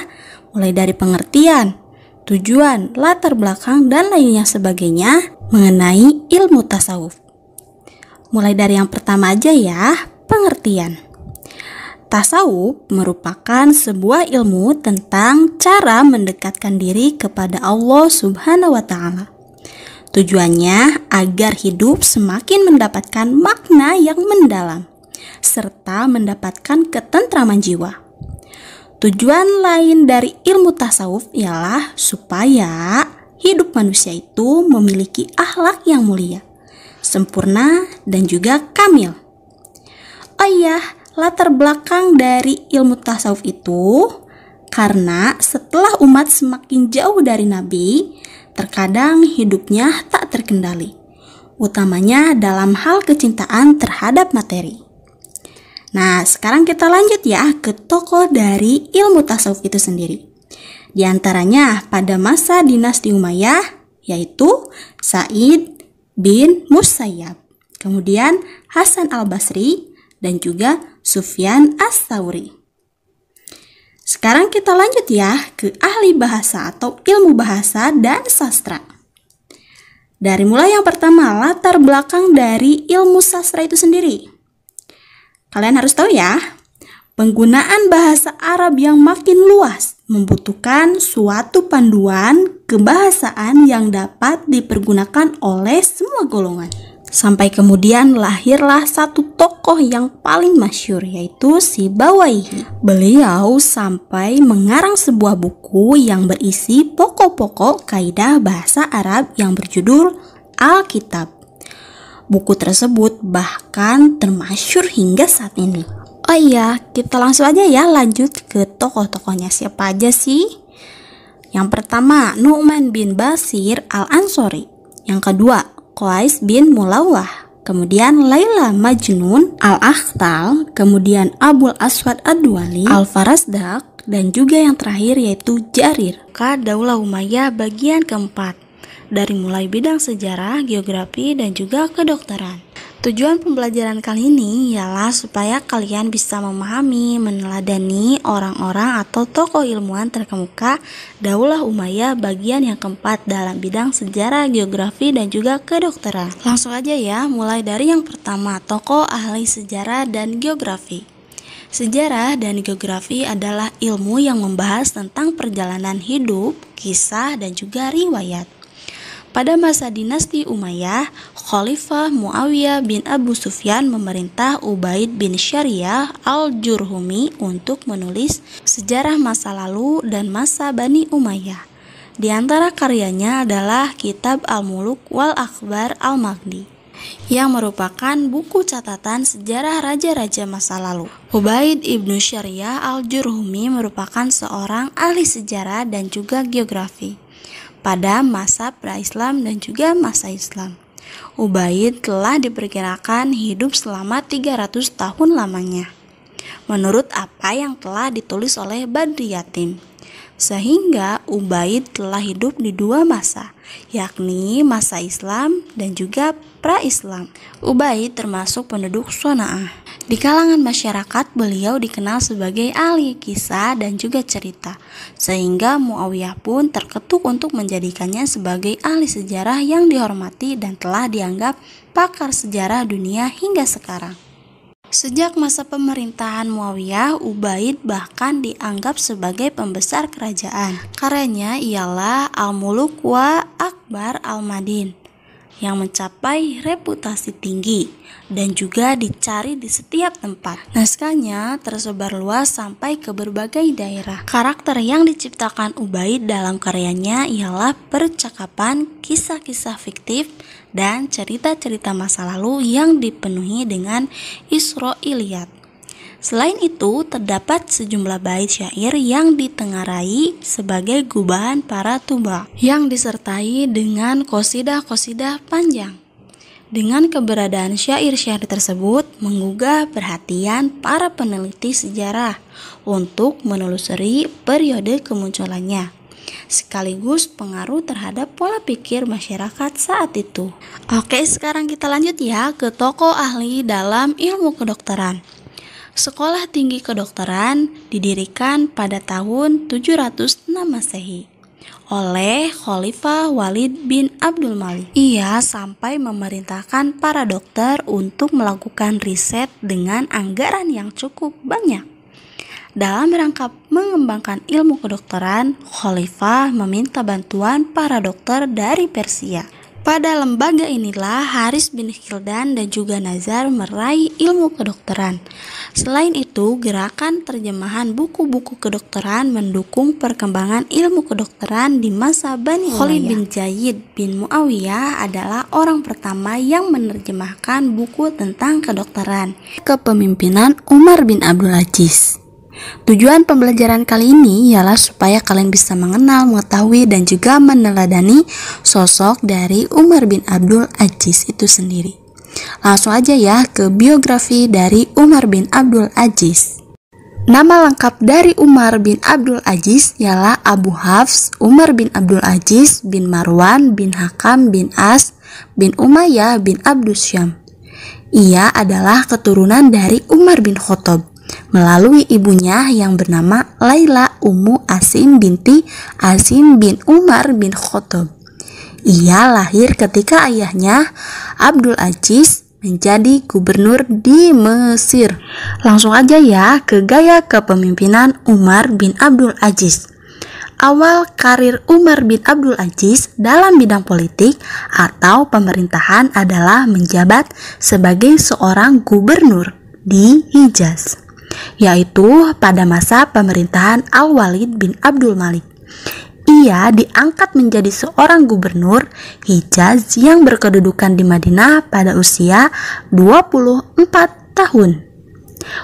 mulai dari pengertian, tujuan, latar belakang, dan lainnya sebagainya mengenai ilmu tasawuf. Mulai dari yang pertama aja ya, pengertian. Tasawuf merupakan sebuah ilmu tentang cara mendekatkan diri kepada Allah Subhanahu wa Ta'ala. Tujuannya agar hidup semakin mendapatkan makna yang mendalam, serta mendapatkan ketentraman jiwa. Tujuan lain dari ilmu tasawuf ialah supaya hidup manusia itu memiliki akhlak yang mulia, sempurna, dan juga kamil. Oh iya, latar belakang dari ilmu tasawuf itu karena setelah umat semakin jauh dari Nabi, terkadang hidupnya tak terkendali, utamanya dalam hal kecintaan terhadap materi. Nah, sekarang kita lanjut ya ke tokoh dari ilmu tasawuf itu sendiri. Di antaranya pada masa dinasti Umayyah, yaitu Sa'id bin Musayyab, kemudian Hasan al-Basri, dan juga Sufyan as-Tsauri. Sekarang kita lanjut ya ke ahli bahasa atau ilmu bahasa dan sastra. Dari mulai yang pertama, latar belakang dari ilmu sastra itu sendiri. Kalian harus tahu ya, penggunaan bahasa Arab yang makin luas membutuhkan suatu panduan kebahasaan yang dapat dipergunakan oleh semua golongan. Sampai kemudian lahirlah satu tokoh yang paling masyhur, yaitu Sibawaihi. Beliau sampai mengarang sebuah buku yang berisi pokok-pokok kaidah bahasa Arab yang berjudul Alkitab. Buku tersebut bahkan termasyhur hingga saat ini. Oh iya, kita langsung aja ya lanjut ke tokoh-tokohnya. Siapa aja sih? Yang pertama, Nu'man bin Bashir al-Ansori. Yang kedua, Qais bin Mulawah, kemudian Laila Majnun al-Akhtal, kemudian Abul Aswad ad-Duwali, Al-Farazdak, dan juga yang terakhir yaitu Jarir. Daulah Umayyah bagian keempat, dari mulai bidang sejarah, geografi, dan juga kedokteran. Tujuan pembelajaran kali ini ialah supaya kalian bisa memahami, meneladani orang-orang atau tokoh ilmuwan terkemuka Daulah Umayyah bagian yang keempat dalam bidang sejarah, geografi, dan juga kedokteran. Langsung aja ya, mulai dari yang pertama, tokoh ahli sejarah dan geografi. Sejarah dan geografi adalah ilmu yang membahas tentang perjalanan hidup, kisah, dan juga riwayat. Pada masa dinasti Umayyah, Khalifah Muawiyah bin Abu Sufyan memerintah Ubaid bin Syariah al-Jurhumi untuk menulis sejarah masa lalu dan masa Bani Umayyah. Di antara karyanya adalah Kitab Al-Muluk wal Akhbar al-Maghdi, yang merupakan buku catatan sejarah raja-raja masa lalu. Ubaid ibnu Syariah al-Jurhumi merupakan seorang ahli sejarah dan juga geografi pada masa pra-Islam dan juga masa Islam. Ubaid telah diperkirakan hidup selama 300 tahun lamanya, menurut apa yang telah ditulis oleh Badri Yatim. Sehingga Ubaid telah hidup di dua masa, yakni masa Islam dan juga pra-Islam. Ubaid termasuk penduduk Sona'ah. Di kalangan masyarakat, beliau dikenal sebagai ahli kisah dan juga cerita, sehingga Muawiyah pun terketuk untuk menjadikannya sebagai ahli sejarah yang dihormati dan telah dianggap pakar sejarah dunia hingga sekarang. Sejak masa pemerintahan Muawiyah, Ubaid bahkan dianggap sebagai pembesar kerajaan. Karyanya ialah Al-Muluk wa Akhbar al-Madin, yang mencapai reputasi tinggi dan juga dicari di setiap tempat. Naskahnya tersebar luas sampai ke berbagai daerah. Karakter yang diciptakan Ubaid dalam karyanya ialah percakapan, kisah-kisah fiktif, dan cerita-cerita masa lalu yang dipenuhi dengan Israiliyat. Selain itu, terdapat sejumlah bait syair yang ditengarai sebagai gubahan para tuba, yang disertai dengan qasidah-qasidah panjang. Dengan keberadaan syair-syair tersebut menggugah perhatian para peneliti sejarah untuk menelusuri periode kemunculannya. sekaligus pengaruh terhadap pola pikir masyarakat saat itu. Oke, sekarang kita lanjut ya ke tokoh ahli dalam ilmu kedokteran. Sekolah Tinggi Kedokteran didirikan pada tahun 706 Masehi oleh Khalifah Walid bin Abdul Malik. Ia sampai memerintahkan para dokter untuk melakukan riset dengan anggaran yang cukup banyak. Dalam rangka mengembangkan ilmu kedokteran, Khalifah meminta bantuan para dokter dari Persia. Pada lembaga inilah Haris bin Khildan dan juga Nazar meraih ilmu kedokteran. Selain itu, gerakan terjemahan buku-buku kedokteran mendukung perkembangan ilmu kedokteran di masa Bani Umayyah. Khalid bin Zaid bin Muawiyah adalah orang pertama yang menerjemahkan buku tentang kedokteran. Kepemimpinan Umar bin Abdul Aziz. Tujuan pembelajaran kali ini ialah supaya kalian bisa mengenal, mengetahui, dan juga meneladani sosok dari Umar bin Abdul Aziz itu sendiri. Langsung aja ya ke biografi dari Umar bin Abdul Aziz. Nama lengkap dari Umar bin Abdul Aziz ialah Abu Hafs Umar bin Abdul Aziz bin Marwan bin Hakam bin As bin Umayyah bin Abdus Syam. Ia adalah keturunan dari Umar bin Khattab melalui ibunya yang bernama Laila Ummu Asim binti Asim bin Umar bin Khattab. Ia lahir ketika ayahnya Abdul Aziz menjadi gubernur di Mesir. Langsung aja ya ke gaya kepemimpinan Umar bin Abdul Aziz. Awal karir Umar bin Abdul Aziz dalam bidang politik atau pemerintahan adalah menjabat sebagai seorang gubernur di Hijaz, yaitu pada masa pemerintahan Al-Walid bin Abdul Malik. Ia diangkat menjadi seorang gubernur Hijaz yang berkedudukan di Madinah pada usia 24 tahun.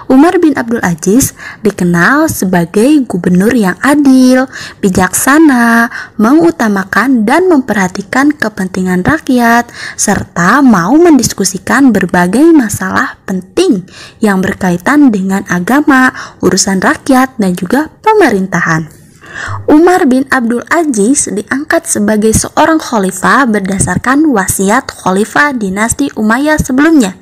Umar bin Abdul Aziz dikenal sebagai gubernur yang adil, bijaksana, mengutamakan dan memperhatikan kepentingan rakyat, serta mau mendiskusikan berbagai masalah penting yang berkaitan dengan agama, urusan rakyat, dan juga pemerintahan. Umar bin Abdul Aziz diangkat sebagai seorang khalifah berdasarkan wasiat khalifah dinasti Umayyah sebelumnya,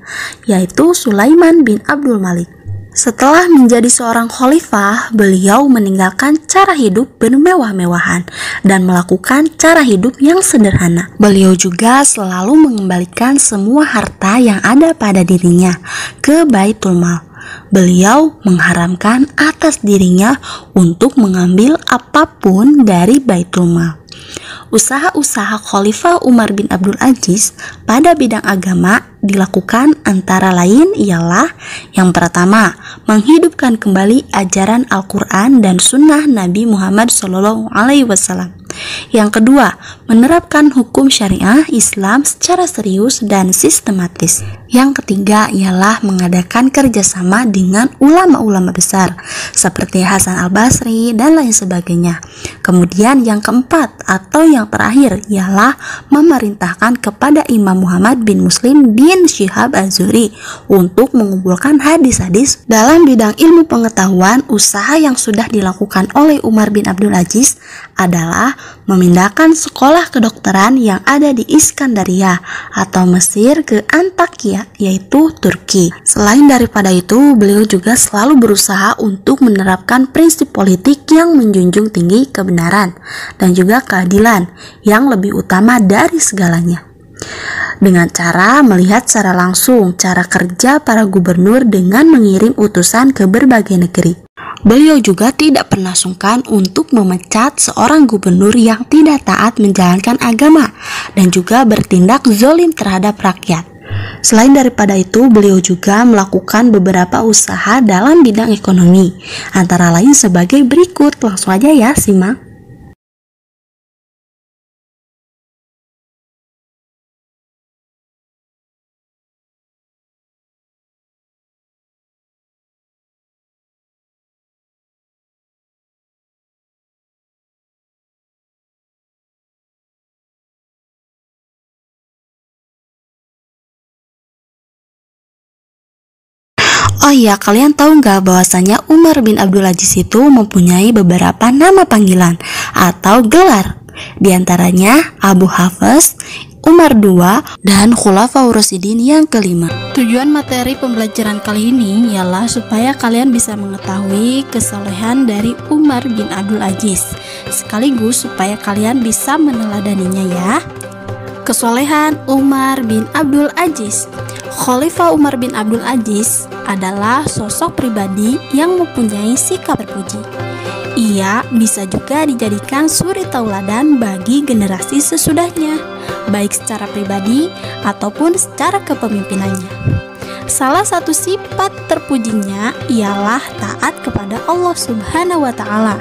yaitu Sulaiman bin Abdul Malik. Setelah menjadi seorang khalifah, beliau meninggalkan cara hidup bermewah-mewahan dan melakukan cara hidup yang sederhana. Beliau juga selalu mengembalikan semua harta yang ada pada dirinya ke Baitul Mal. Beliau mengharamkan atas dirinya untuk mengambil apapun dari Baitul Mal. Usaha-usaha Khalifah Umar bin Abdul Aziz pada bidang agama dilakukan antara lain ialah yang pertama, menghidupkan kembali ajaran Al-Quran dan Sunnah Nabi Muhammad SAW. Yang kedua, menerapkan hukum syariah Islam secara serius dan sistematis. Yang ketiga ialah mengadakan kerjasama dengan ulama-ulama besar seperti Hasan al-Basri dan lain sebagainya. Kemudian yang keempat atau yang terakhir ialah memerintahkan kepada Imam Muhammad bin Muslim bin Syihab az-Zuhri untuk mengumpulkan hadis-hadis dalam bidang ilmu pengetahuan. Usaha yang sudah dilakukan oleh Umar bin Abdul Aziz adalah memindahkan sekolah kedokteran yang ada di Iskandaria atau Mesir ke Antakya, yaitu Turki. Selain daripada itu, beliau juga selalu berusaha untuk menerapkan prinsip politik yang menjunjung tinggi kebenaran dan juga keadilan yang lebih utama dari segalanya. Dengan cara melihat secara langsung cara kerja para gubernur dengan mengirim utusan ke berbagai negeri. Beliau juga tidak pernah sungkan untuk memecat seorang gubernur yang tidak taat menjalankan agama dan juga bertindak zalim terhadap rakyat. Selain daripada itu, beliau juga melakukan beberapa usaha dalam bidang ekonomi, antara lain sebagai berikut. Langsung aja ya, simak. Oh iya, kalian tahu nggak bahwasanya Umar bin Abdul Aziz itu mempunyai beberapa nama panggilan atau gelar? Di antaranya Abu Hafs, Umar II, dan Khulafaur Rasyidin yang kelima. Tujuan materi pembelajaran kali ini ialah supaya kalian bisa mengetahui kesolehan dari Umar bin Abdul Aziz, sekaligus supaya kalian bisa meneladaninya ya. Kesolehan Umar bin Abdul Aziz. Khalifah Umar bin Abdul Aziz adalah sosok pribadi yang mempunyai sikap terpuji. Ia bisa juga dijadikan suri tauladan bagi generasi sesudahnya, baik secara pribadi ataupun secara kepemimpinannya. Salah satu sifat terpujinya ialah taat kepada Allah Subhanahu wa Ta'ala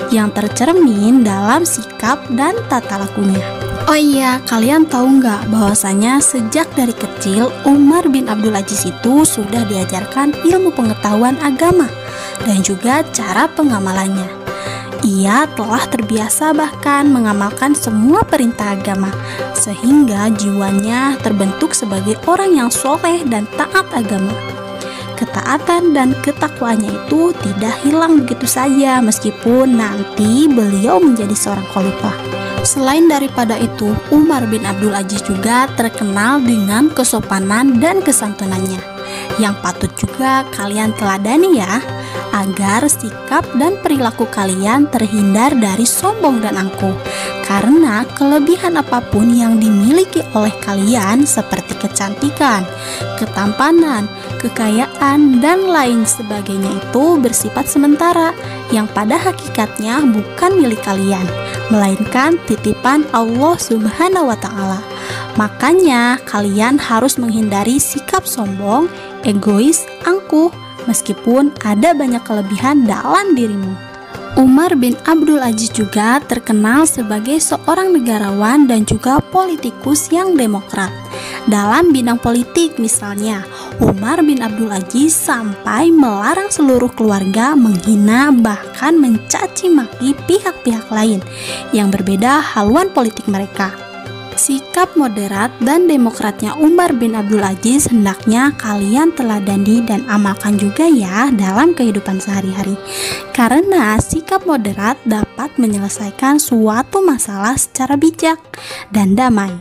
yang tercermin dalam sikap dan tata lakunya. Oh iya, kalian tahu nggak bahwasanya sejak dari kecil Umar bin Abdul Aziz itu sudah diajarkan ilmu pengetahuan agama dan juga cara pengamalannya. Ia telah terbiasa bahkan mengamalkan semua perintah agama, sehingga jiwanya terbentuk sebagai orang yang soleh dan taat agama. Ketaatan dan ketakwaannya itu tidak hilang begitu saja meskipun nanti beliau menjadi seorang khalifah. Selain daripada itu, Umar bin Abdul Aziz juga terkenal dengan kesopanan dan kesantunannya, yang patut juga kalian teladani ya, agar sikap dan perilaku kalian terhindar dari sombong dan angkuh. Karena kelebihan apapun yang dimiliki oleh kalian seperti kecantikan, ketampanan, kekayaan, dan lain sebagainya itu bersifat sementara, yang pada hakikatnya bukan milik kalian, melainkan titipan Allah Subhanahu wa Ta'ala. Makanya kalian harus menghindari sikap sombong, egois, angkuh, meskipun ada banyak kelebihan dalam dirimu. Umar bin Abdul Aziz juga terkenal sebagai seorang negarawan dan juga politikus yang demokrat. Dalam bidang politik misalnya, Umar bin Abdul Aziz sampai melarang seluruh keluarga menghina bahkan mencaci maki pihak-pihak lain yang berbeda haluan politik mereka. Sikap moderat dan demokratnya Umar bin Abdul Aziz hendaknya kalian teladani dan amalkan juga ya dalam kehidupan sehari-hari. Karena sikap moderat dapat menyelesaikan suatu masalah secara bijak dan damai.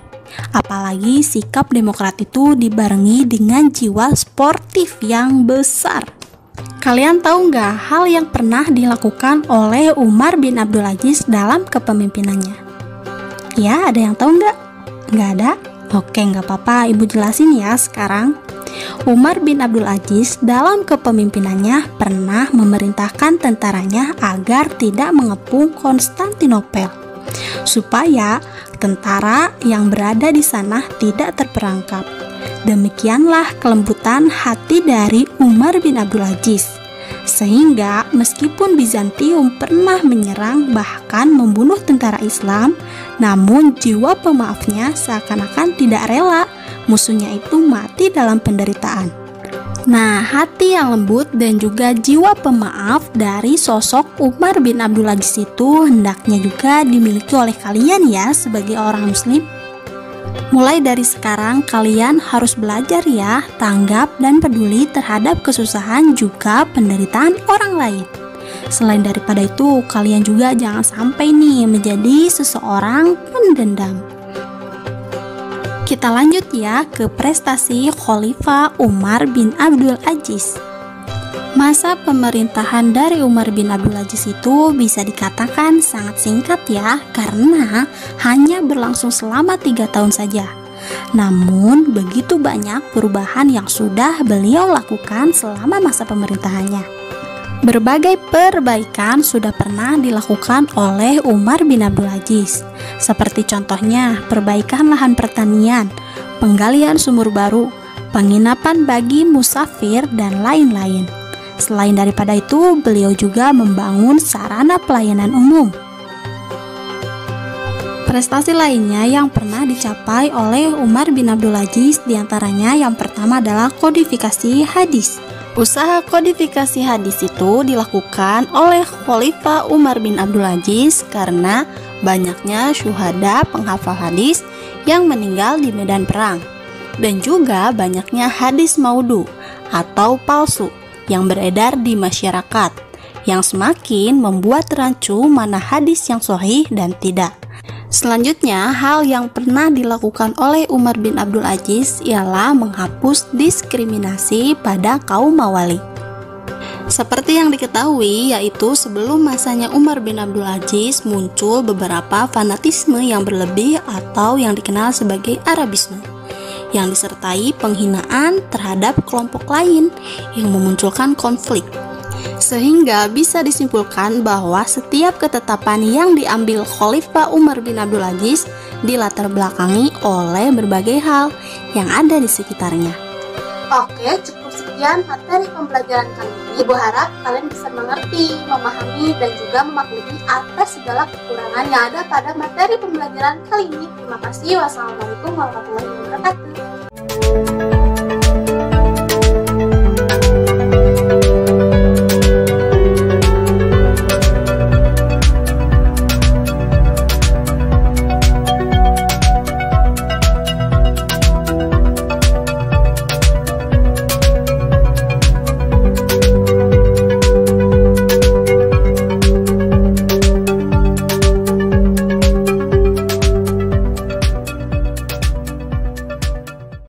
Apalagi sikap demokrat itu dibarengi dengan jiwa sportif yang besar. Kalian tahu nggak hal yang pernah dilakukan oleh Umar bin Abdul Aziz dalam kepemimpinannya? Ya, ada yang tahu nggak? Nggak ada? Oke, nggak apa-apa, ibu jelasin ya sekarang. Umar bin Abdul Aziz dalam kepemimpinannya pernah memerintahkan tentaranya agar tidak mengepung Konstantinopel, supaya tentara yang berada di sana tidak terperangkap. Demikianlah kelembutan hati dari Umar bin Abdul Aziz, sehingga meskipun Bizantium pernah menyerang bahkan membunuh tentara Islam, namun jiwa pemaafnya seakan-akan tidak rela musuhnya itu mati dalam penderitaan. Nah, hati yang lembut dan juga jiwa pemaaf dari sosok Umar bin Abdul Aziz itu hendaknya juga dimiliki oleh kalian ya sebagai orang muslim. Mulai dari sekarang kalian harus belajar ya, tanggap dan peduli terhadap kesusahan juga penderitaan orang lain. Selain daripada itu, kalian juga jangan sampai nih menjadi seseorang pendendam. Kita lanjut ya ke prestasi Khalifah Umar bin Abdul Aziz. Masa pemerintahan dari Umar bin Abdul Aziz itu bisa dikatakan sangat singkat ya, karena hanya berlangsung selama 3 tahun saja. Namun begitu banyak perubahan yang sudah beliau lakukan selama masa pemerintahannya. Berbagai perbaikan sudah pernah dilakukan oleh Umar bin Abdul Aziz, seperti contohnya perbaikan lahan pertanian, penggalian sumur baru, penginapan bagi musafir, dan lain-lain. Selain daripada itu, beliau juga membangun sarana pelayanan umum. Prestasi lainnya yang pernah dicapai oleh Umar bin Abdul Aziz diantaranya yang pertama adalah kodifikasi hadis. Usaha kodifikasi hadis itu dilakukan oleh Khalifah Umar bin Abdul Aziz karena banyaknya syuhada penghafal hadis yang meninggal di medan perang, dan juga banyaknya hadis maudhu atau palsu yang beredar di masyarakat, yang semakin membuat rancu mana hadis yang sahih dan tidak. Selanjutnya, hal yang pernah dilakukan oleh Umar bin Abdul Aziz ialah menghapus diskriminasi pada kaum Mawali. Seperti yang diketahui, yaitu sebelum masanya Umar bin Abdul Aziz muncul beberapa fanatisme yang berlebih atau yang dikenal sebagai Arabisme, yang disertai penghinaan terhadap kelompok lain yang memunculkan konflik. Sehingga bisa disimpulkan bahwa setiap ketetapan yang diambil Khalifah Umar bin Abdul Aziz dilatar belakangi oleh berbagai hal yang ada di sekitarnya. Oke, cukup sekian materi pembelajaran kali ini. Ibu harap kalian bisa mengerti, memahami, dan juga memaklumi atas segala kekurangan yang ada pada materi pembelajaran kali ini. Terima kasih. Wassalamualaikum warahmatullahi wabarakatuh.